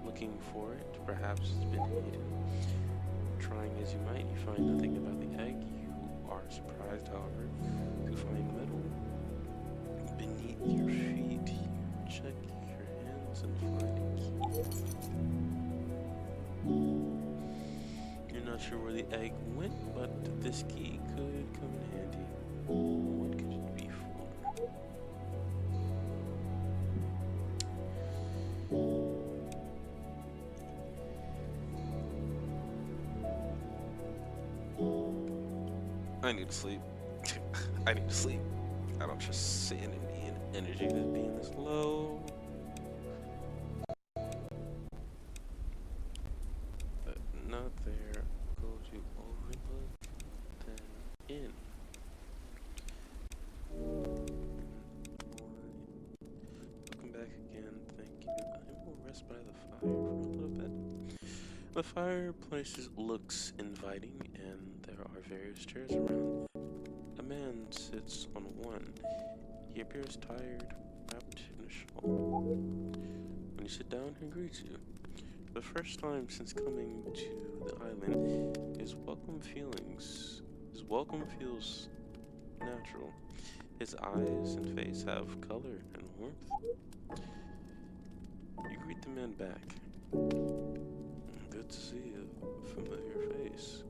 S1: looking for it. Perhaps it's been eaten. Trying as you might, you find nothing about the egg. You are surprised, however, to find metal beneath your feet. You check your hands and find a key. You're not sure where the egg went, but this key could come in handy. What could it be for? I need to sleep. I need to sleep. I don't trust sanity and energy that's being this low. But not there. Go to overlook, then in. Welcome back again. Thank you. I will rest by the fire for a little bit. The fireplace looks inviting, and there are various chairs around. A man sits on one. He appears tired, wrapped in a shawl. When you sit down, he greets you. For the first time since coming to the island, his welcome feels natural. His eyes and face have color and warmth. You greet the man back. Good to see a familiar face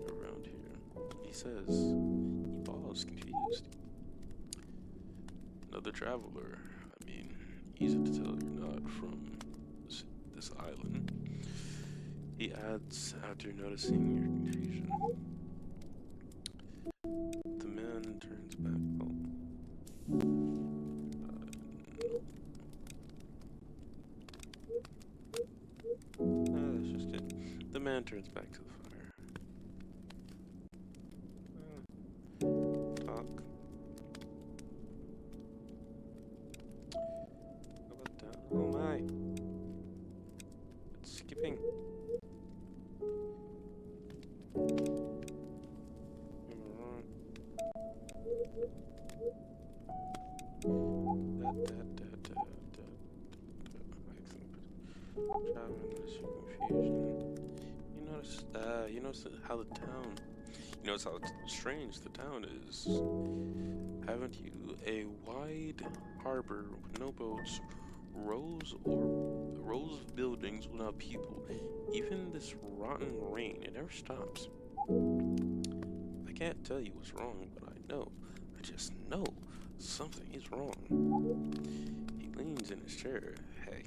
S1: around here, he says. He paused, confused. Another traveler. I mean, easy to tell you're not from this island. He adds after noticing your confusion. The man turns back. That's just it. The man turns back to the fire. Talk. How about that? Oh my. It's skipping. Confusion. You notice how the town. You notice how strange the town is. Haven't you? A wide harbor with no boats, rows of buildings without people. Even this rotten rain, it never stops. I can't tell you what's wrong, but I know. I just know something is wrong. He leans in his chair. Hey,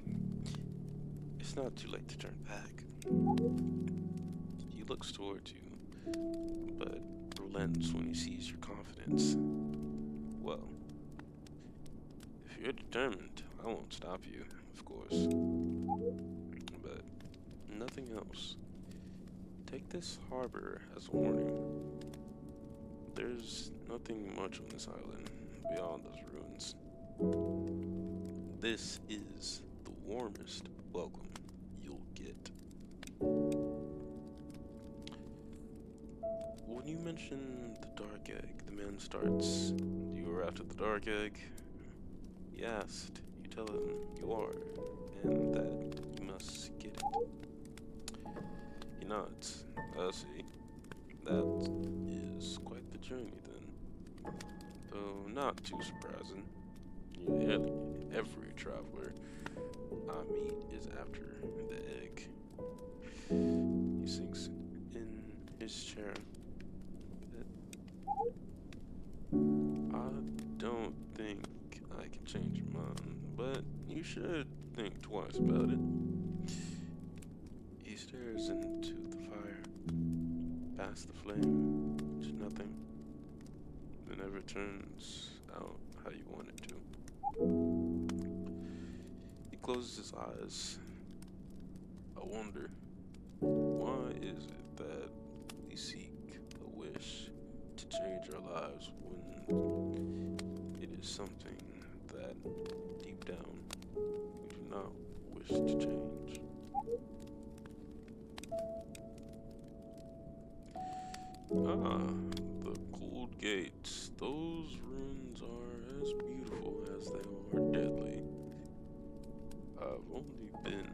S1: it's not too late to turn back. He looks towards you, but relents when he sees your confidence. Well, if you're determined, I won't stop you, of course. But nothing else. Take this harbor as a warning. There's nothing much on this island beyond those ruins. This is the warmest welcome you'll get. When you mention the dark egg, the man starts. You were after the dark egg? He asked. You tell him you are, and that you must get it. He nods. I see. That is quite the journey then. Though not too surprising. Every traveler I meet is after the egg. He sinks in his chair. I don't think I can change your mind, but you should think twice about it. He stares into the fire, past the flame, to nothing. It never turns out how you want it to. He closes his eyes. I wonder, why is it that we seek a wish to change our lives when it is something that deep down we do not wish to change? Ah, the cold gates. Those ruins are as beautiful as they are deadly. I've only been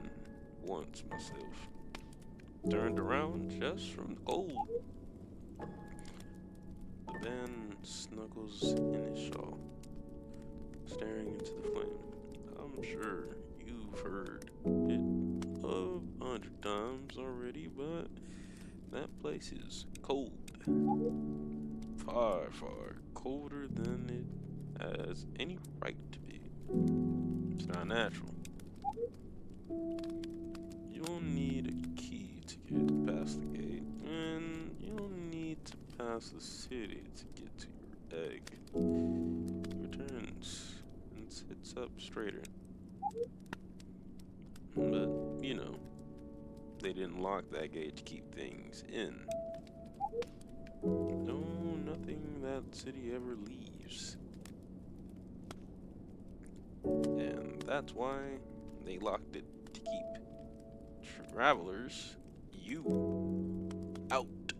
S1: once myself. Turned around just from the cold. The man snuggles in his shawl, staring into the flame. I'm sure you've heard it 100 times already, but that place is cold. Far, far colder than it has any right to be. It's not natural. You don't need a key to get past the gate, and you don't need to pass the city to get to your egg. He returns and sits up straighter. But, you know, they didn't lock that gate to keep things in. No, nothing that city ever leaves. And that's why they locked it to keep travelers, you, out.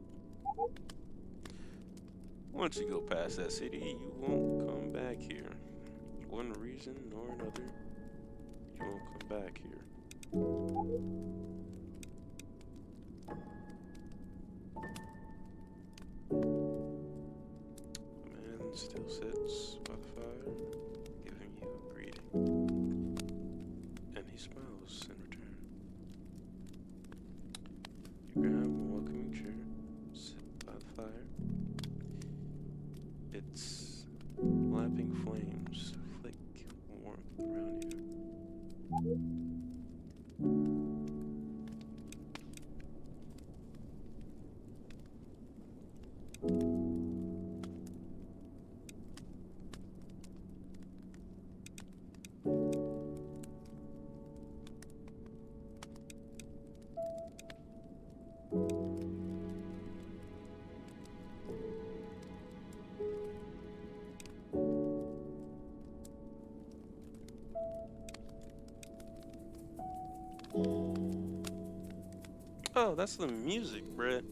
S1: Once you go past that city, you won't come back here. One reason or another, you won't come back here. The man still sits by the fire, giving you a greeting, and he smiles in return. You grab a welcoming chair, sit by the fire. Its lapping flames flick warmth around you. Oh, that's the music, bruh.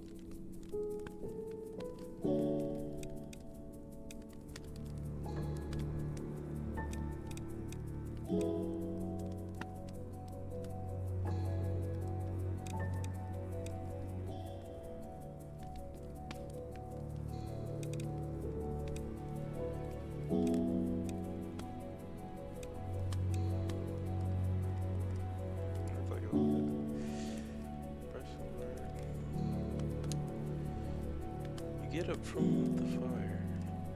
S1: Get up from the fire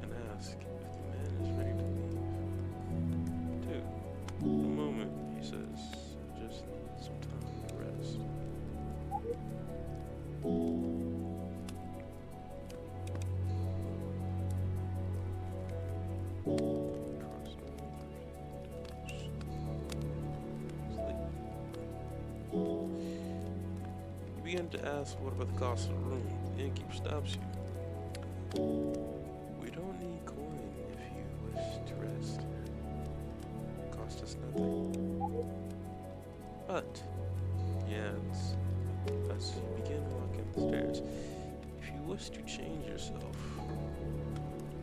S1: and ask if the man is ready to leave. Dude, in a moment, he says, I just need some time to rest. You begin to ask what about the cost of the room. The innkeeper stops you. We don't need coin if you wish to rest. It costs us nothing. But, yeah, as you begin walking the stairs, if you wish to change yourself,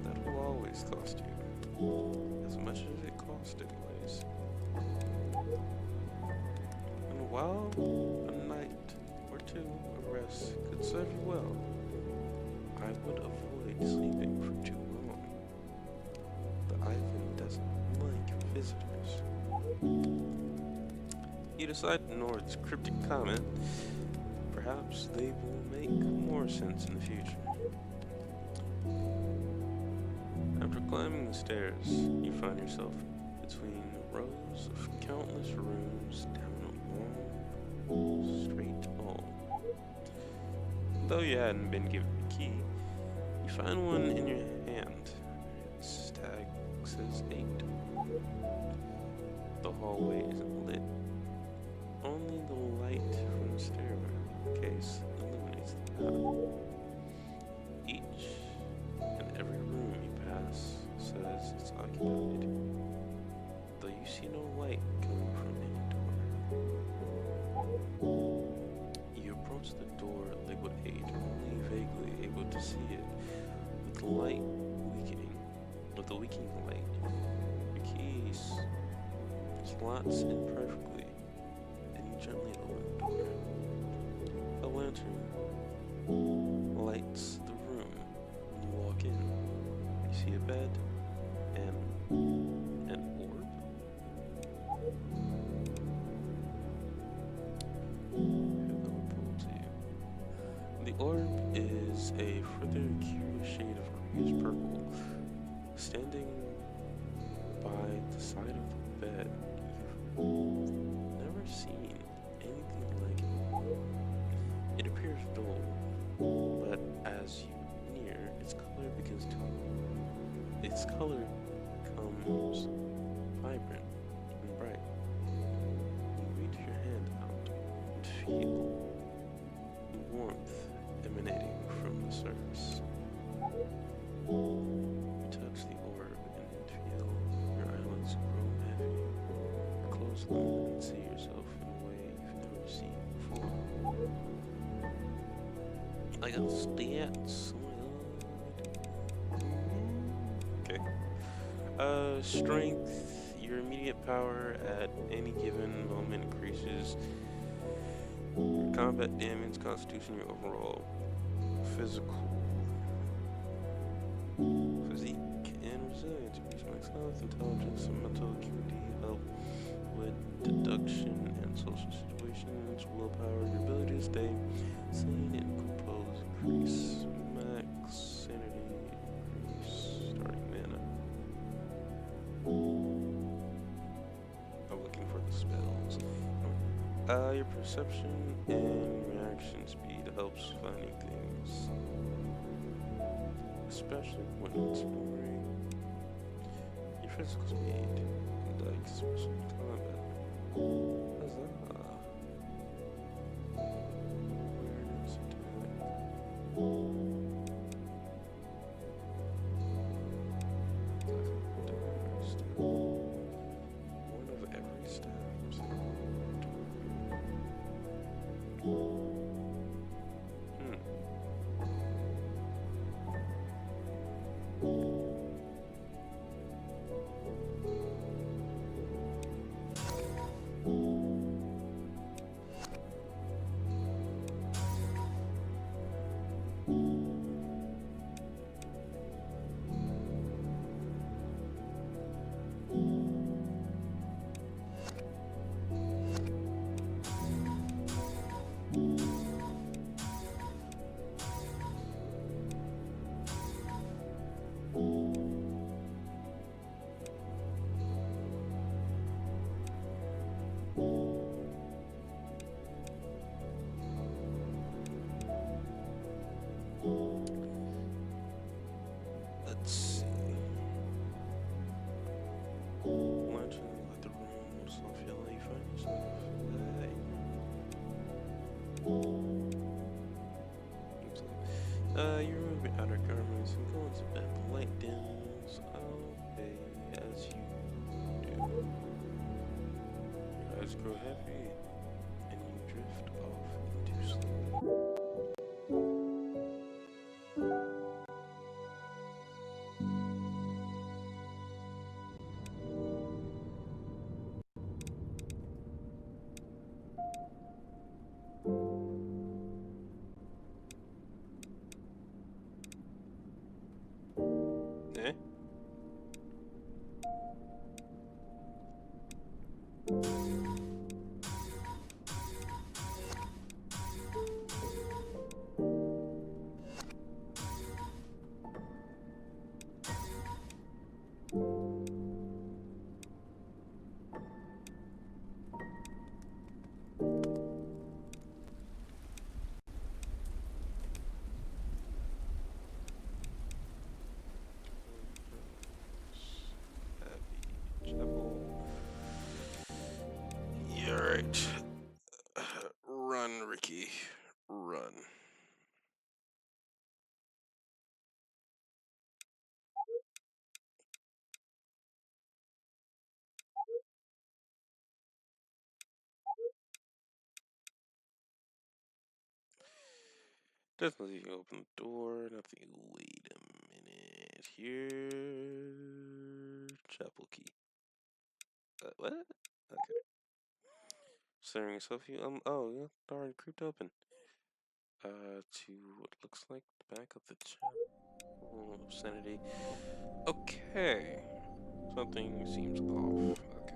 S1: that will always cost you. As much as it costs anyways. And while a night or two of rest could serve you well, I would avoid sleeping for too long. The island doesn't like visitors. You decide to ignore this cryptic comment. Perhaps they will make more sense in the future. After climbing the stairs, you find yourself between rows of countless rooms down a long, straight hall. Though you hadn't been given a key, you find one in your hand tag says 8. The hallway isn't lit. Only the light from the staircase illuminates the path. Each and every room you pass says it's occupied, though you see no light coming from any door. You approach the door labeled 8, only vaguely able to see it, with the light weakening. With the weakening light, your keys slots in perfectly, and you gently open the door. A lantern lights the room. When you walk in, you see a bed and an orb. Here's the report to you. The orb is a further curious shade of greenish purple. Standing by the side of the bed, you've never seen anything like it. It appears dull, but as you near, its color becomes vibrant and bright. You reach your hand out and feel the warmth emanating from the surface. You touch the orb and feel your eyelids grow heavy. Close them and see yourself in a way you've never seen before. I got stats. Oh my god. Okay. Strength. Your immediate power at any given moment increases. Your combat damage, constitution, your overall physique, and resilience. Increase max health, intelligence, and mental acuity. Help with deduction and social situations. Willpower. Your ability to stay sane and compose. Increase max sanity. Increase starting mana. I'm looking for the spells. Your perception and reaction speed helps finding things, especially when exploring. Your physical speed, like special combat. Huzzah. Awareness attack. One of every staff. Let's see. Lantern light the room. What's off your life? Find yourself. You remove your outer garments and go into bed. The light dims away as you do. Your eyes grow heavy and you drift off into sleep. Eh? Just as you open the door, nothing. Wait a minute. Here. Chapel key. What? Okay. Staring yourself, you, oh, yeah, darn, creeped open. To what looks like the back of the chapel of sanity. Okay. Something seems off. Okay.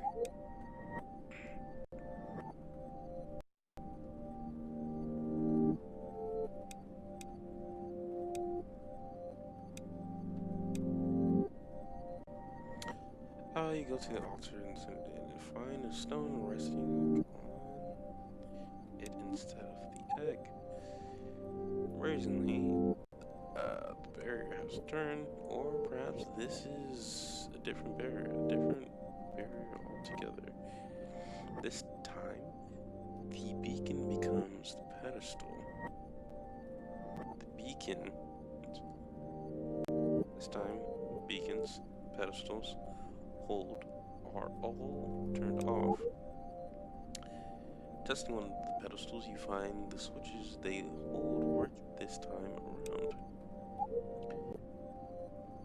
S1: You go to the altar and find a stone resting on it instead of the egg. Brazenly, the barrier has turned, or perhaps this is a different barrier altogether. This time, the beacon becomes the pedestal. The beacon, this time, beacons, pedestals, hold, are all turned off. Testing one of the pedestals, you find the switches they hold work this time around.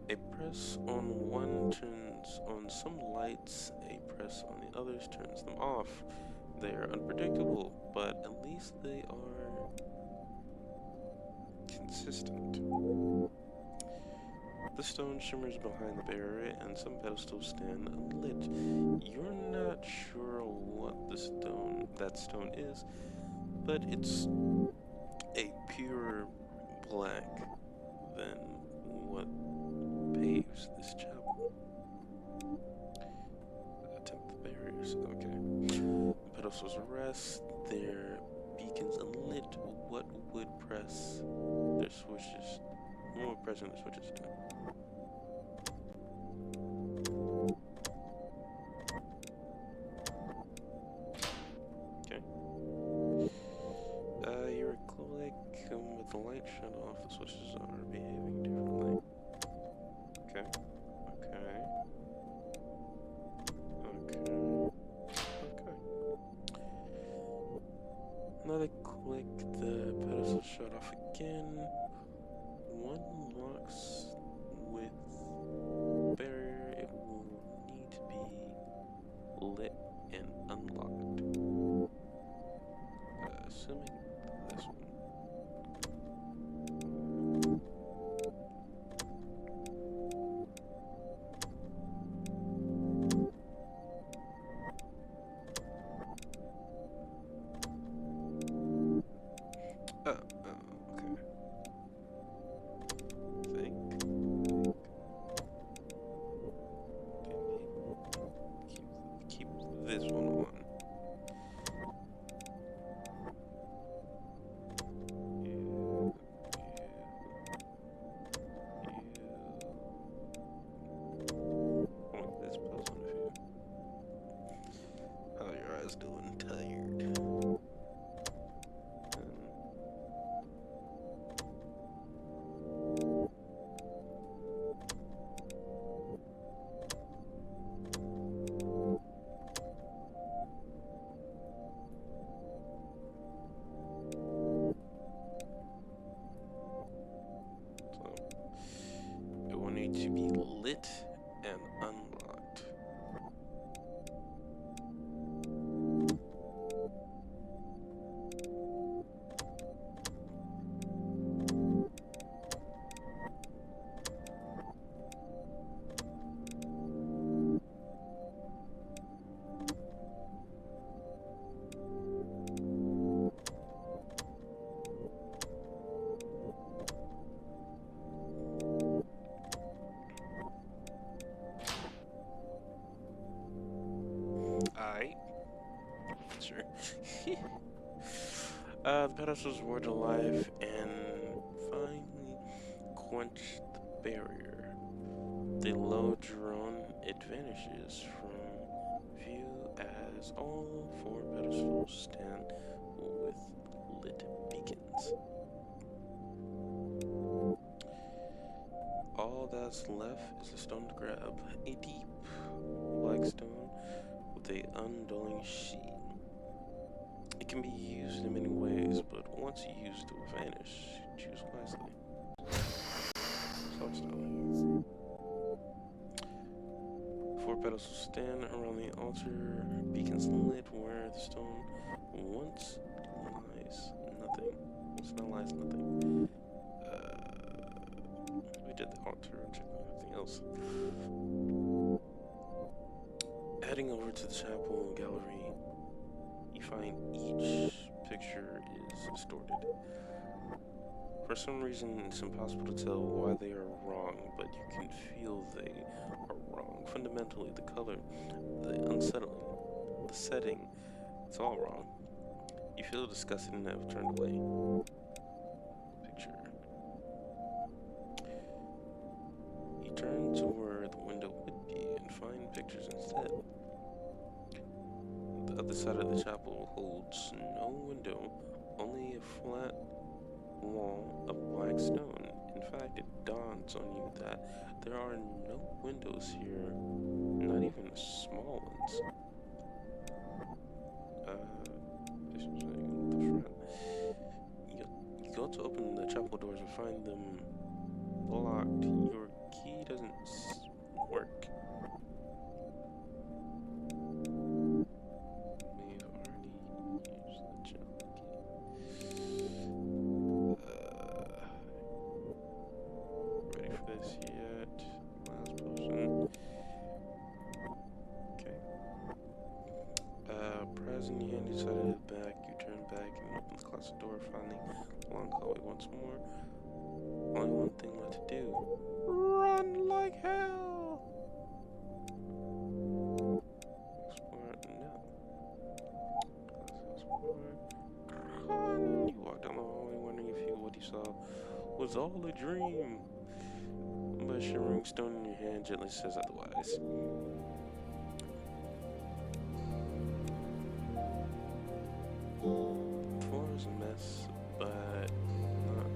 S1: A press on one turns on some lights, a press on the others turns them off. They are unpredictable, but at least they are consistent. The stone shimmers behind the barrier, and some pedestals stand unlit. You're not sure what that stone is, but it's a purer black than what paves this chapel. Attempt the barriers. Okay. The pedestals rest, their beacons unlit. What would press their switches? What would pressing the switches do? Okay. You click with the light shut off. The switches are behaving differently. Okay. Okay. Okay. Okay. Another click. The pedestal shut off again. One locks with barrier. It will need to be lit and unlocked. Assuming this one. Okay. Keep this one on. This puzzle if you. How are your eyes doing? Tired. It will need to be lit and unlocked. Alright. Sure. The pedestals were to life and finally quenched the barrier. They load drone, it vanishes from view as all four pedestals stand with lit beacons. All that's left is a stone to grab, a deep black stone with a undulling sheet. It can be used in many ways, but once used it will vanish. Choose wisely. Swordstone. 4 petals will stand around the altar. Beacons lit where the stone once lies nothing. Once now lies nothing. We did the altar and checked everything else. Heading over to the chapel gallery, you find each picture is distorted. For some reason, it's impossible to tell why they are wrong, but you can feel they are wrong. Fundamentally, the color, the unsettling, the setting, it's all wrong. You feel disgusted and have turned away. Picture. You turn to where the window would be and find pictures instead. The other side of the chapel holds no window, only a flat wall of black stone. In fact, it dawns on you that there are no windows here, not even small ones. You go to open the chapel doors and find them locked. Your key doesn't work. We've already used the chapel key. Ready for this yet? Last potion. Okay. Prize in your hand, you decided to back. You turn back and open the closet door, finding a long hallway once more. Only one thing left to do. Run like hell! Explore, no. Run! You walk down the hallway wondering if what you saw was all a dream. But a shimmering stone in your hand gently says otherwise. The floor is a mess, but not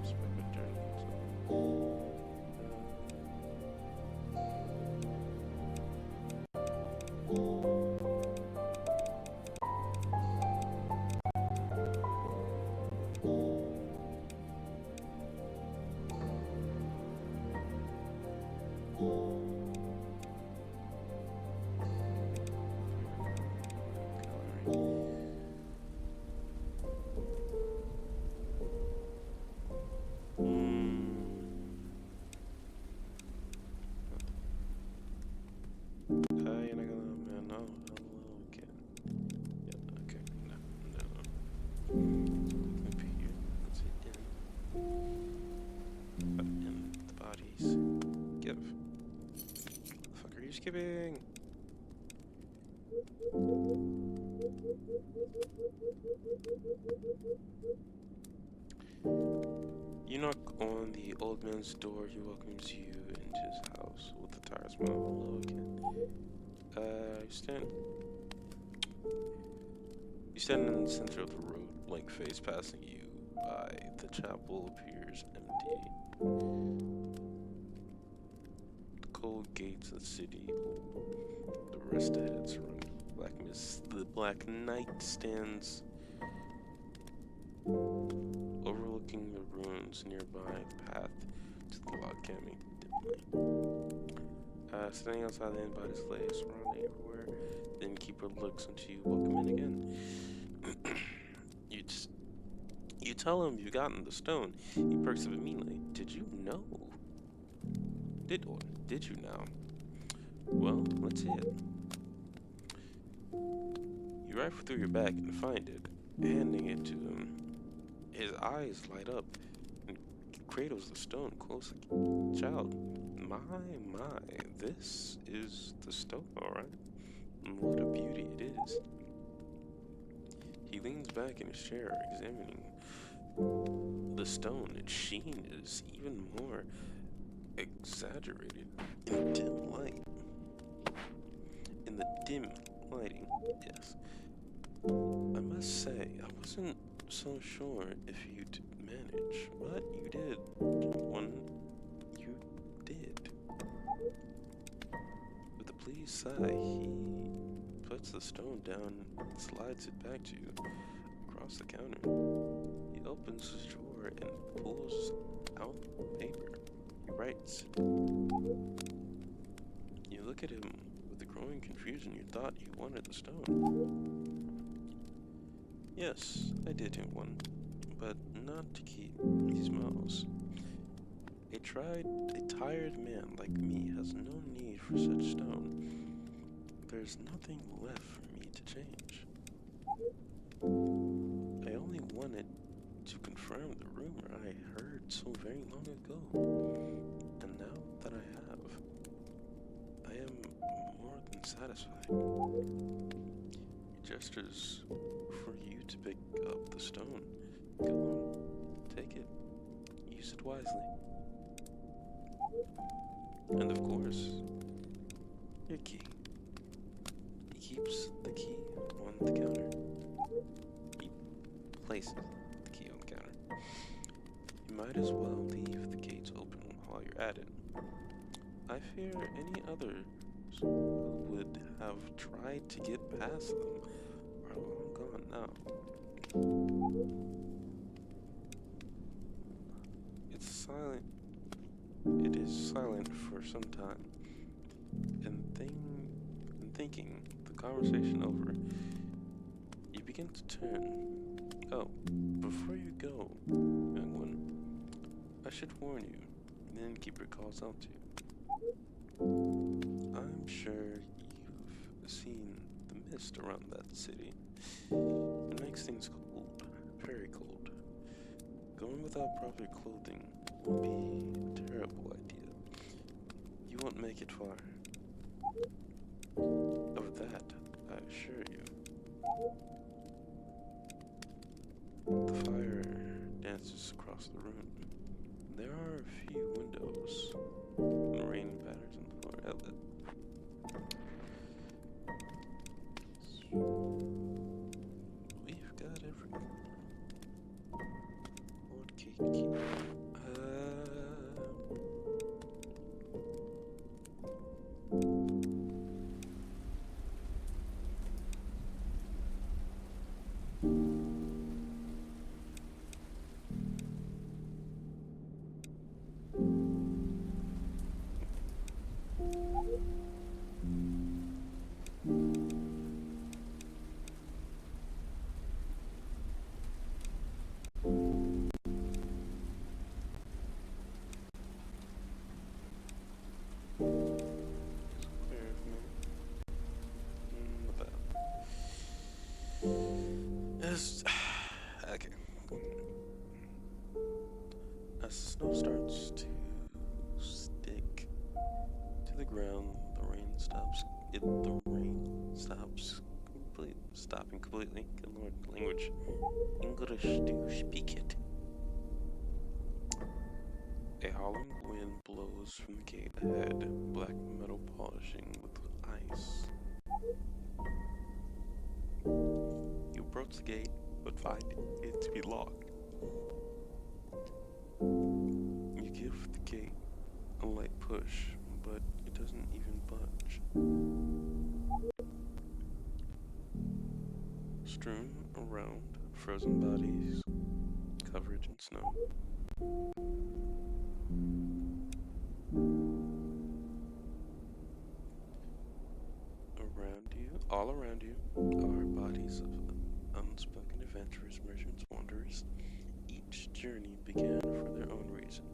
S1: spectacular. You're not gonna, man, no, okay. Yeah, okay, no. Computer, let's hit in the bodies. Give. What the fuck are you skipping? You knock on the old man's door. He welcomes you into his house with a tired smile. Hello again. You stand in the center of the road, blank face passing you by. The chapel appears empty. The cold gates of the city hold the rest ahead surrounded by black mist. The black night stands overlooking the ruins nearby. The path to the log cabin dimly. Standing outside the inn by the sleigh, surrounding everywhere. The innkeeper looks until you welcome in again. You tell him you've gotten the stone. He perks up immediately. Did you know? Did you now? Well, let's see it. You rifle through your bag and find it, handing it to him. His eyes light up and cradles the stone close like a child. My, this is the stone, alright? What a beauty it is. He leans back in his chair, examining the stone. Its sheen is even more exaggerated in dim light. In the dim lighting, yes. I must say, I wasn't so sure if you'd manage, but you did. You did. With a pleased sigh, he puts the stone down and slides it back to you across the counter. He opens his drawer drawer and pulls out paper. He writes. You look at him with the growing confusion. You thought you wanted the stone. Yes, I did him one, but not to keep. He smiles. A tired man like me has no need for such stone. There's nothing left for me to change. I only wanted to confirm the rumor I heard so very long ago. And now that I have, I am more than satisfied. He gestures for you to pick up the stone. Go on, take it. Use it wisely. And of course, your key. He keeps the key on the counter. He places the key on the counter. You might as well leave the gates open while you're at it. I fear any others who would have tried to get past them are long gone now. It's silent. It is silent for some time. And thinking the conversation over, you begin to turn. Oh, before you go, young one, I should warn you. The innkeeper calls out to you. I'm sure you've seen the mist around that city. It makes things cold, very cold. Going without proper clothing will be a terrible idea. You won't make it far. Of that, I assure you. The fire dances across the room. There are a few windows and rain patters on the floor. We've got everything. What key? Okay. As the snow starts to stick to the ground, the rain stops. Stopping completely. Good Lord, language. English, do you speak it? A howling wind blows from the gate ahead, black metal polishing with ice. You approach the gate, but find it to be locked. You give the gate a light push, but it doesn't even budge. Strewn around, frozen bodies, covered in snow. All around you, are bodies of unspoken adventurers, merchants, wanderers. Each journey began for their own reason,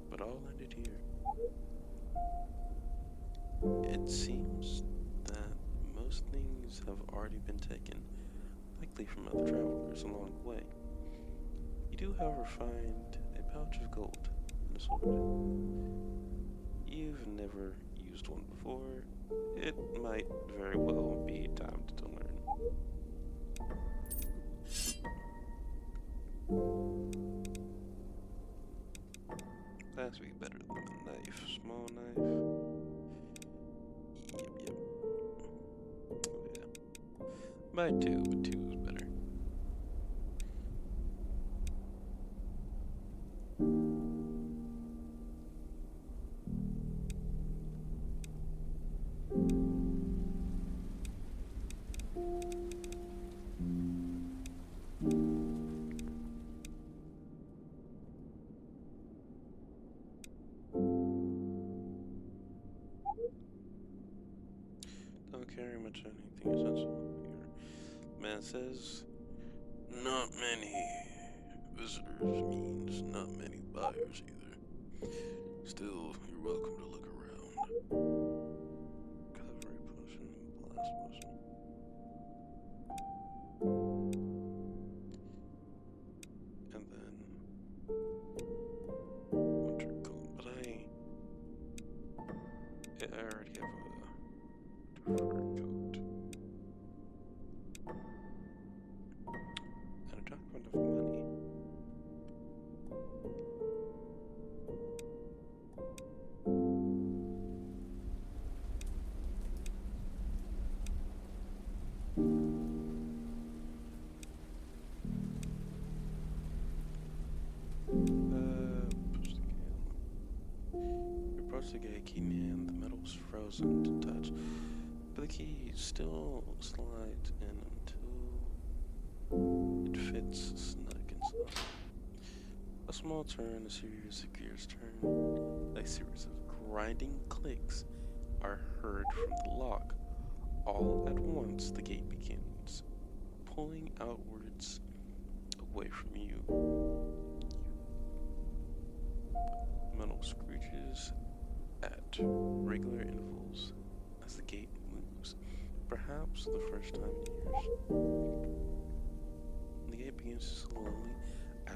S1: but all ended here. It seems that most things have already been taken, likely from other travelers along the way. You do, however, find a pouch of gold and a sword. You've never used one before. It might very well be time to learn. That's be better than a knife. Small knife. Yep. Oh, yeah. By two, but two is better. damage or anything essential here. Man says, not many visitors means not many buyers either. Still, you're welcome to look around. Cavalry potion, blast potion. And then winter coat. But I already have a fur coat. And I don't have enough money. Approach the gate, key in hand, the metal's frozen to touch, but the key still slides in until it fits snug inside. A small turn, a series of gears turn, a series of grinding clicks are heard from the lock. All at once, the gate begins pulling outwards away from you. Metal screeches at regular intervals as the gate moves, perhaps the first time in years. The gate begins slow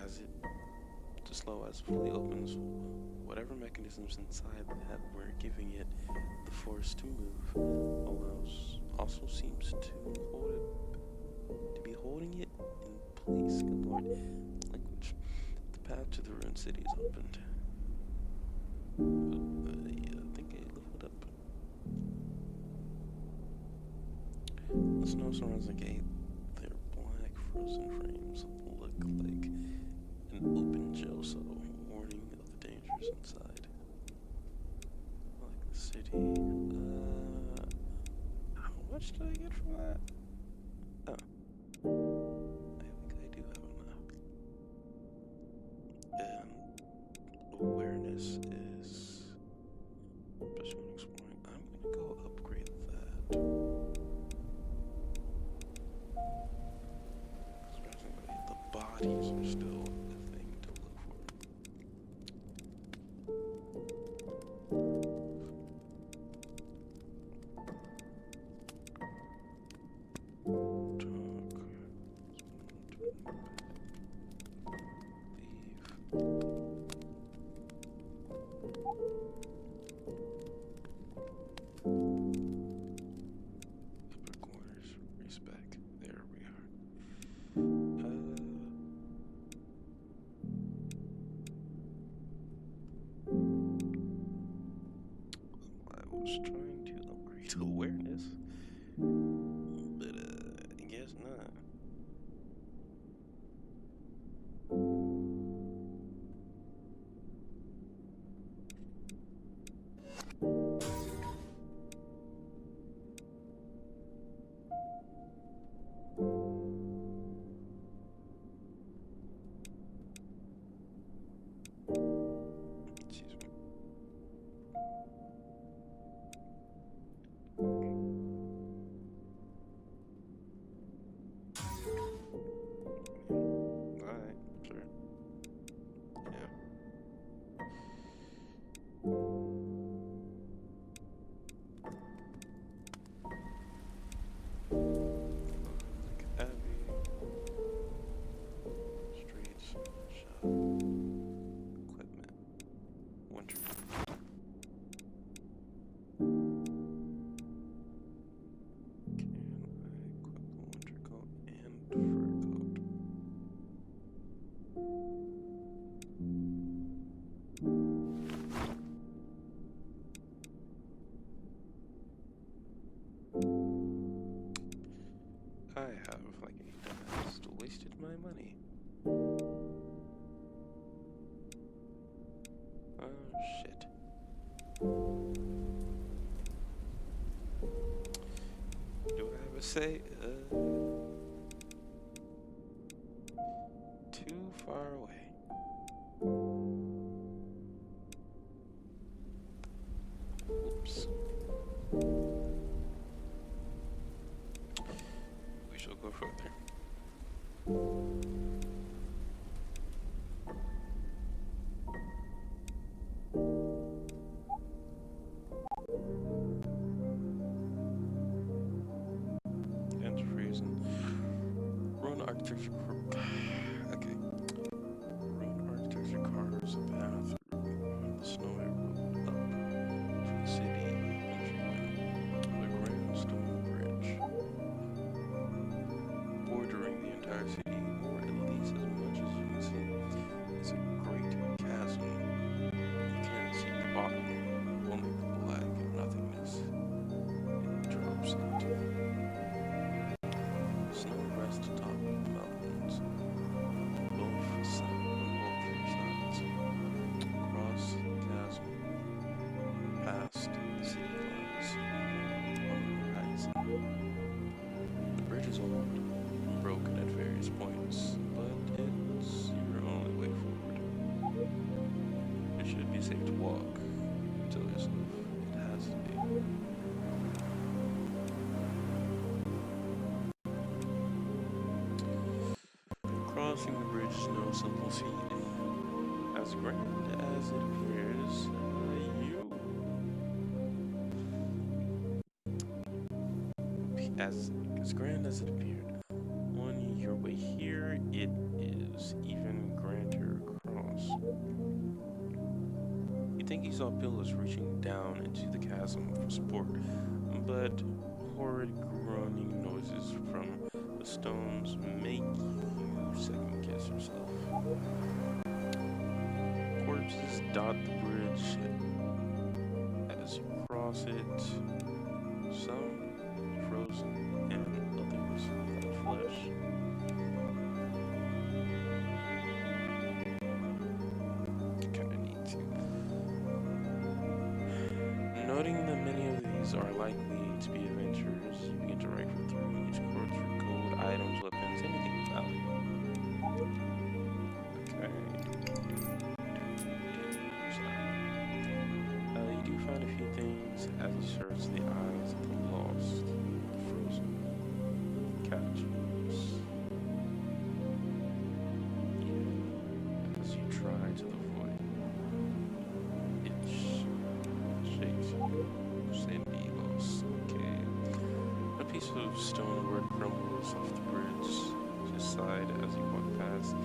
S1: as it fully opens. Whatever mechanisms inside that were giving it the force to move also seems to be holding it in place. Good Lord, language. The path to the ruined city is opened. I think I leveled up. The snow surrounds the gate. Their black frozen frames look like an open jail cell, warning of the dangers inside. Like the city. How much did I get from that? Oh. I think I do have enough. And awareness is best when exploring. I'm gonna go upgrade that. Surprisingly, the bodies are still a thing to look for. Upper quarters, respec. There we are. I was trying to upgrade awareness, but I guess not. Excuse me. Alright, sure. Yeah. Like Abbey, streets, shop, equipment, winter. Can I equip the winter coat and fur coat? I have, like any dumbass, wasted my money. Oh, shit. Do I have a say? Too far away. Oops. safe to walk. Tell yourself it has to be. Crossing the bridge is no simple feat. As grand as it appears, as grand as it appeared. On your way here, it is even grander across. You think you saw pillars reaching down into the chasm for support, but horrid groaning noises from the stones make you second guess yourself. Corpses dot the bridge as you cross it, some frozen and others without flesh. Kinda need to. Noting that many of these are likely to be adventures, you begin to rifle through each corpse for gold, items, weapons, anything of value. You do find a few things as you search the eyes of the lost, the frozen captures. Even as you try to avoid, it shakes you. Sandy lost. Okay. A piece of stonework crumbles off the bridge to the side as you walk past.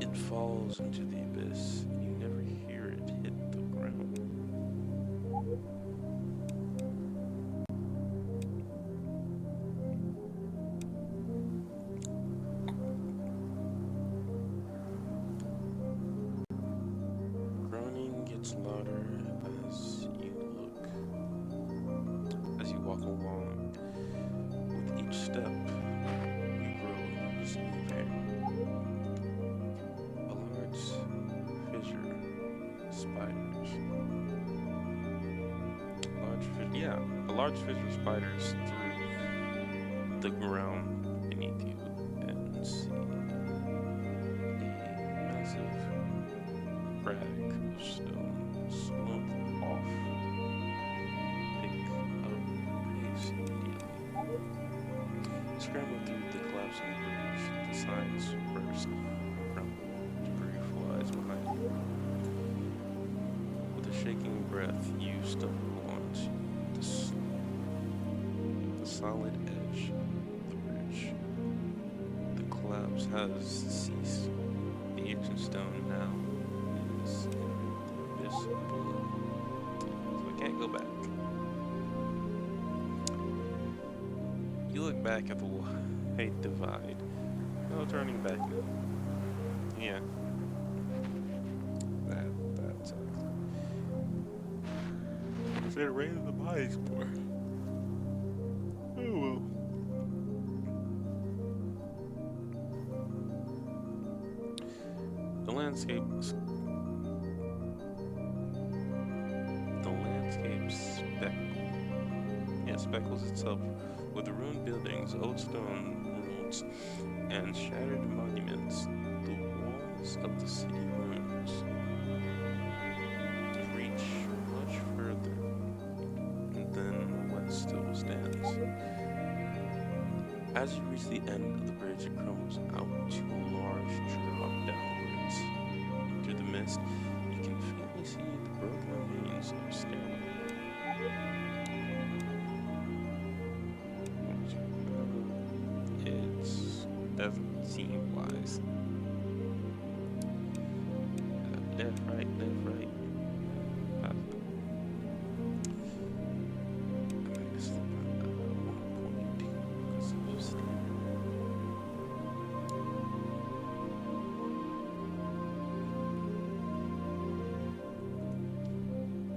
S1: It falls into the abyss, and you never hear it hit the ground. Groaning gets louder as you look, as you walk along. With each step, you grow some hair. A large fissure, spiders. A large fissure spiders through the ground beneath you and see a massive crack of stone slump off. Pick up pace immediately. Scrambling through the collapsing bridge, the signs burst, crumble, debris flies behind you. With a shaking breath, you stumble onto the solid edge of the bridge. The collapse has ceased. The ancient stone now is in the abyss below. So I can't go back. You look back at the white divide. No turning back now. Yeah. That's Should have raided the bodies more. Oh well. The landscape speckles itself with ruined buildings, old stone ruins, and shattered monuments. The walls of the city ruins reach much further than what still stands. As you reach the end of the bridge, it crumbles out to a large drop downwards. Through the mist, you can faintly see the broken remains of a stairway. Doesn't seem wise. Left, right.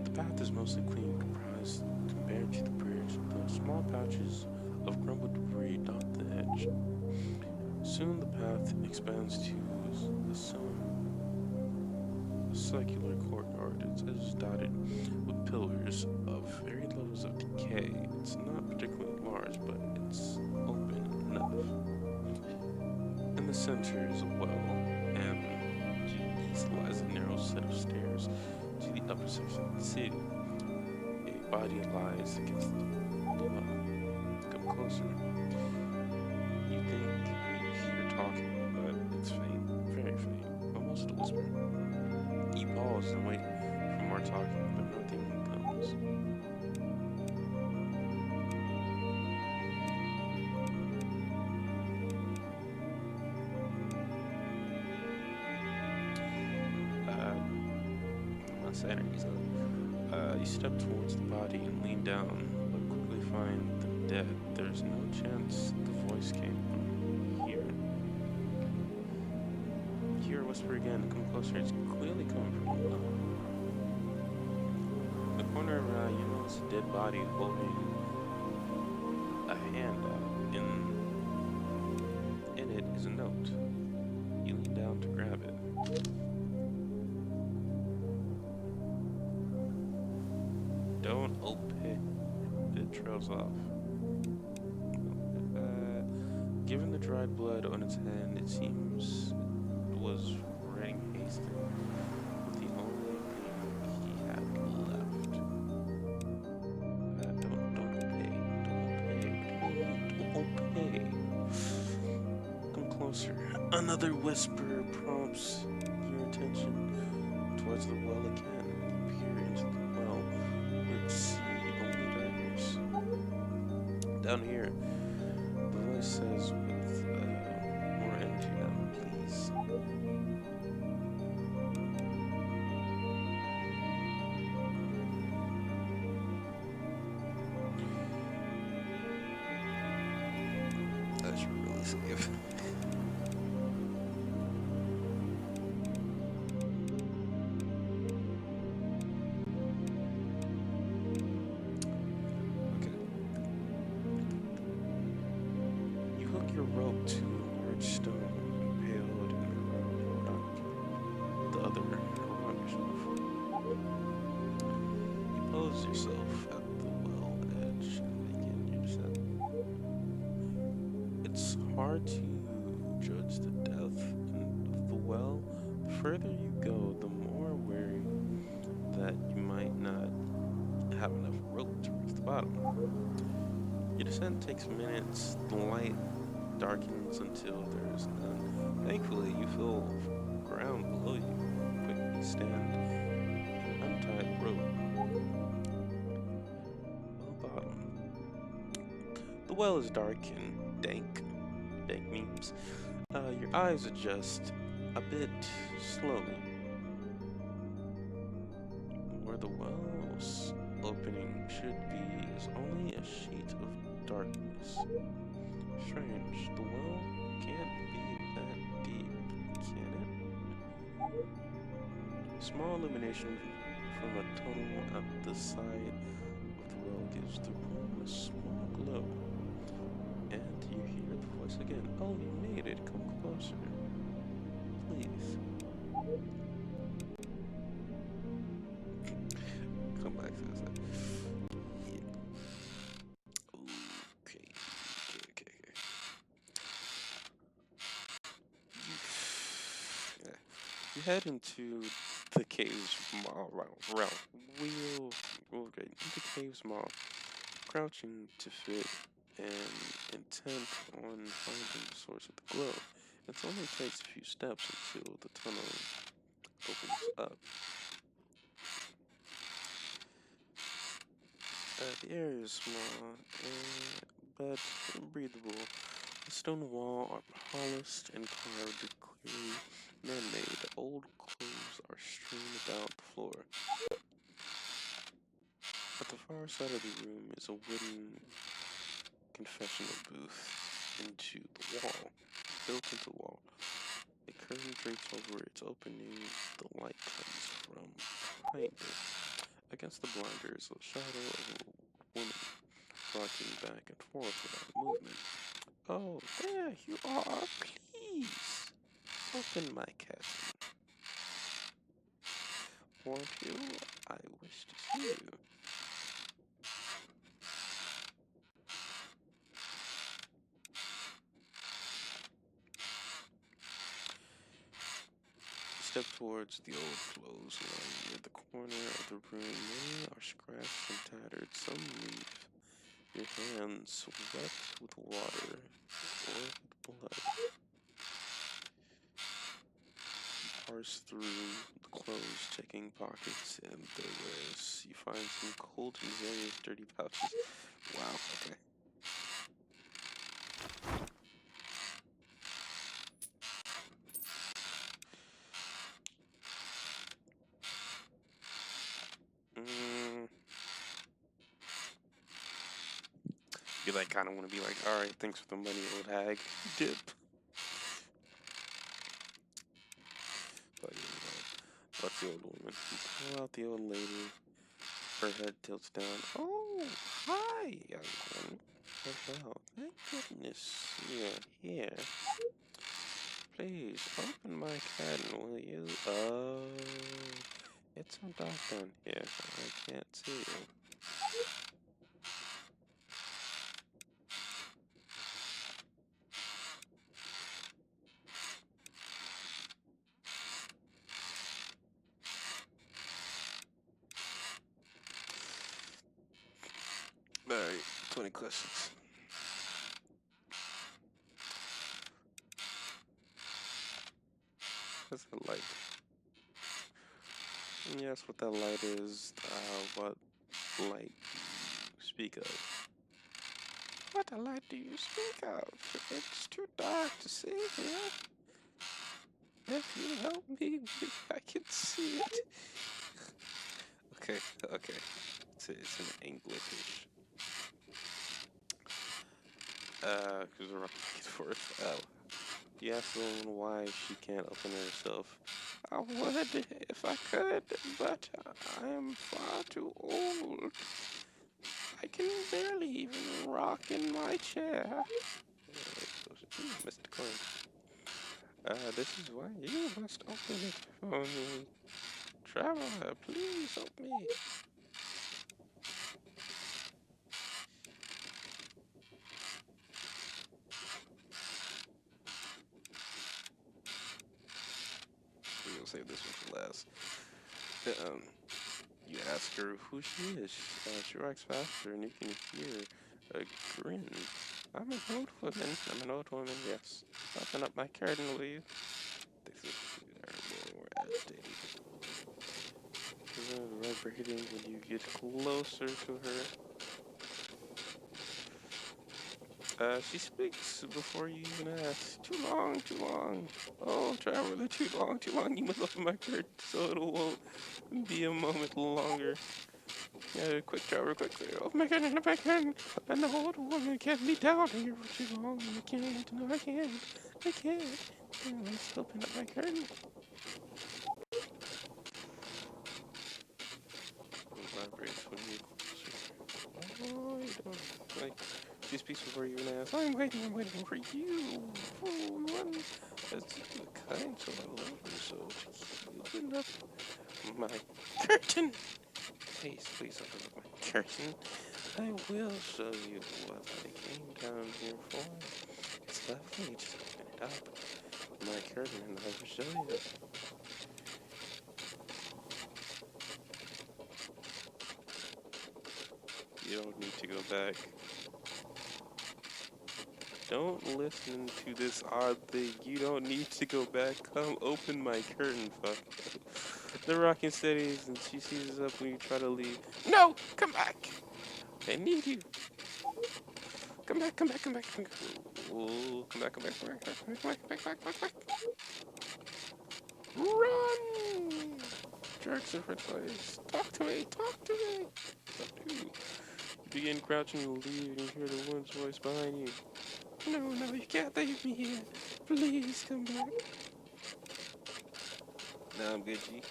S1: The path is mostly clean, comprised compared to the bridge, though small patches of crumbled debris dot the edge. Soon the path expands to a circular courtyard. It is dotted with pillars of varied levels of decay. It's not particularly large, but it's open enough. In the center is a well, and to the past lies a narrow set of stairs to the upper section of the city. A body lies against the wall. Come closer. You think you hear talking, but it's faint, very faint, almost a whisper. You pause and wait for more talking, but nothing comes. My sanity's up. You step towards the body and lean down, but quickly find them dead. There's no chance the voice came from here. You hear a whisper again. Come closer. It's clearly coming from the corner of your eye. You notice a dead body holding a hand out. In it is a note. You lean down to grab it. Don't open. It trails off. Given the dried blood on its hand, it seems it was writing hastily with the only thing he had left. Don't obey. Don't obey. Come closer. Another whisper prompts your attention towards the well again. You peer into the well, but see only darkness. Down here, the voice says with more energy now, please. I should really save. You hook your rope to a large stone, impaled in the other around yourself. You pose yourself at the well edge and begin your descent. It's hard to judge the depth of the well. The further you go, the more wary that you might not have enough rope to reach the bottom. Your descent takes minutes. The light darkens until there is none. Thankfully, you feel ground below you. Quickly stand and untie the rope. Well bottom. The well is dark and dank. Dank memes. Your eyes adjust a bit slowly. Where the well's opening should be is only a sheet of darkness. Strange, the well can't be that deep, can it? Small illumination from a tunnel at the side of the well gives the room a small glow. And you hear the voice again. Oh, you made it. Come closer. Please. Come back to this. Yeah. Okay. You head into the cave's maw. Into the cave's maw, crouching to fit and intent on finding the source of the glow. It only takes a few steps until the tunnel opens up. The area is small, but breathable. The stone wall are polished and carved clearly man-made. Old clothes are strewn about the floor. At the far side of the room is a wooden confessional booth built into the wall. A curtain drapes over its opening. The light comes from behind it. Against the blinder is a shadow of a woman rocking back and forth without movement. Oh, there you are. Please open my cabin. Won't you? I wish to see you. Step towards the old clothesline near the corner of the room. Many are scratched and tattered. Some leave your hands wet with water or with blood. Parse through the clothes, checking pockets and their wares. You find some cold and various dirty pouches. Wow, okay. You like kind of want to be like, all right, thanks for the money, old hag. Dip. But you know, fuck the old woman. You pull out the old lady. Her head tilts down. Oh, hi, young one. Well, thank goodness you're here. Please open my curtain, will you? Oh, it's so dark down here. I can't see you. Alright, 20 questions. What's that light? Yes, what that light is. What light do you speak of? What light do you speak of? It's too dark to see here. If you help me, maybe I can see it. Okay, okay. It's an English. Cause we're back and forth. You ask the woman why she can't open herself. I would if I could, but I am far too old. I can barely even rock in my chair. Mr. Coin. This is why you must open it for me. Traveler, please help me. We're gonna save this one for last. You ask her who she is. She rocks faster, and you can hear a grin. I'm an old woman. I'm an old woman, yes. Open up my curtain, will you? This is more agitated. Vibrating when you get closer to her. She speaks before you even ask. Too long, too long. Oh, traveler, too long, too long. You must open my curtain so it won't be a moment longer. Quick, traveler, quickly. Open my curtain, open my curtain. An old woman can't be down here for too long. I can't, no, I can't. I can't. Let's open up my curtain. Vibrates when you. Oh, you don't like. She speaks before you even ask. I'm waiting for you. Oh, one. That's kind, so I love her so. Open up my curtain. Please, please open up my curtain. I will show you what I came down here for. It's lovely, just open it up. My curtain and I will show you. You don't need to go back. Don't listen to this odd thing. You don't need to go back. Come open my curtain, fuck. The rocking steadies and she seizes up when you try to leave. No! Come back! I need you. Come back, come back, come back, come back. Oh, come back, come back, come back, come back, come back, come back, come back, come back. Run! Jerks in French ways. Talk to me, talk to me. Talk to you. You begin crouching and leave and you hear the woman's voice behind you. No, no, you can't leave me here. Please come back. Nah, I'm good, G.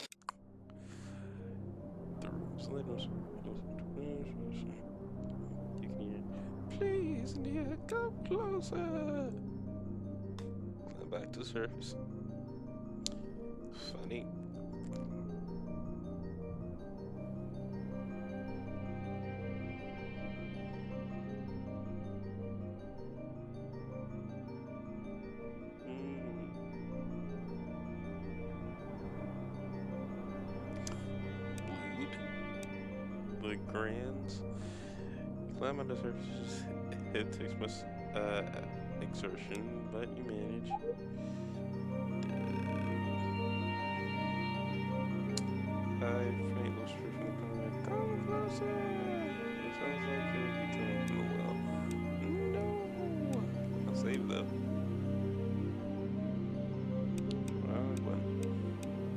S1: The room's lit. You can hear, please, dear, come closer. Climb back to the surface. Funny. the grands. Climb on the surface. It takes much uh, exertion, but you manage. I faint those from the corner. Come closer! It sounds like you'll be drunk in the well. No! I'll save though. Wrong one.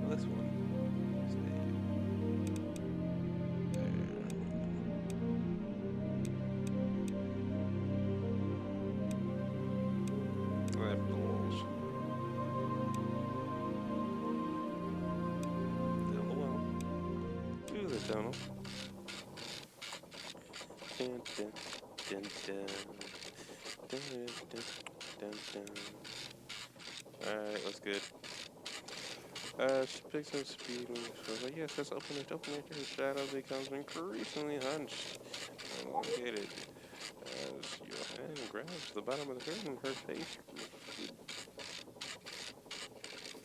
S1: This one. Save. There. I have the walls. Down the well. To the tunnel. Dun, dun, dun, dun. Dun, dun, dun, dun, dun. Alright, that's good. She picks up speed and she's like, yes, let's open it, open it. Her shadow becomes increasingly hunched, elongated. As your hand grabs the bottom of the curtain, her face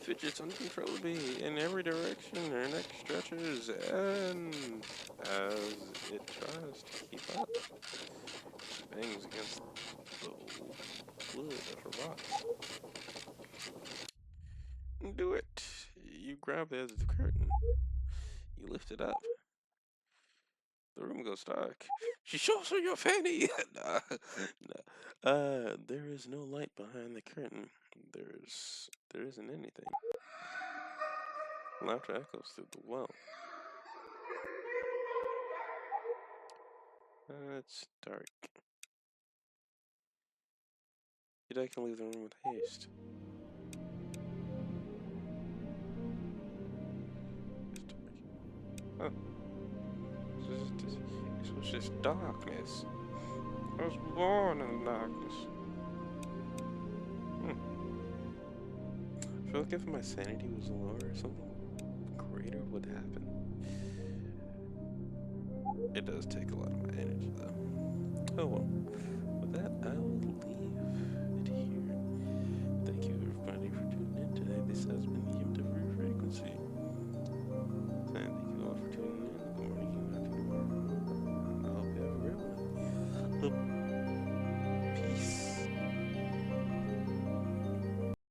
S1: fidgets uncontrollably in every direction. Her neck stretches, and as it tries to keep up, she bangs against the wood of her box. Do it! You grab the edge of the curtain. You lift it up. The room goes dark. She shows her your fanny. Nah, nah. There is no light behind the curtain. There isn't anything. Laughter echoes through the well. It's dark. Yet I can leave the room with haste. It's dark. Huh. This was just darkness. I was born in the darkness. I feel like if my sanity was lower, something greater would happen. It does take a lot of my energy, though. Oh well. With that, I will leave it here. Thank you, everybody, for tuning in today. This has been the MW Frequency.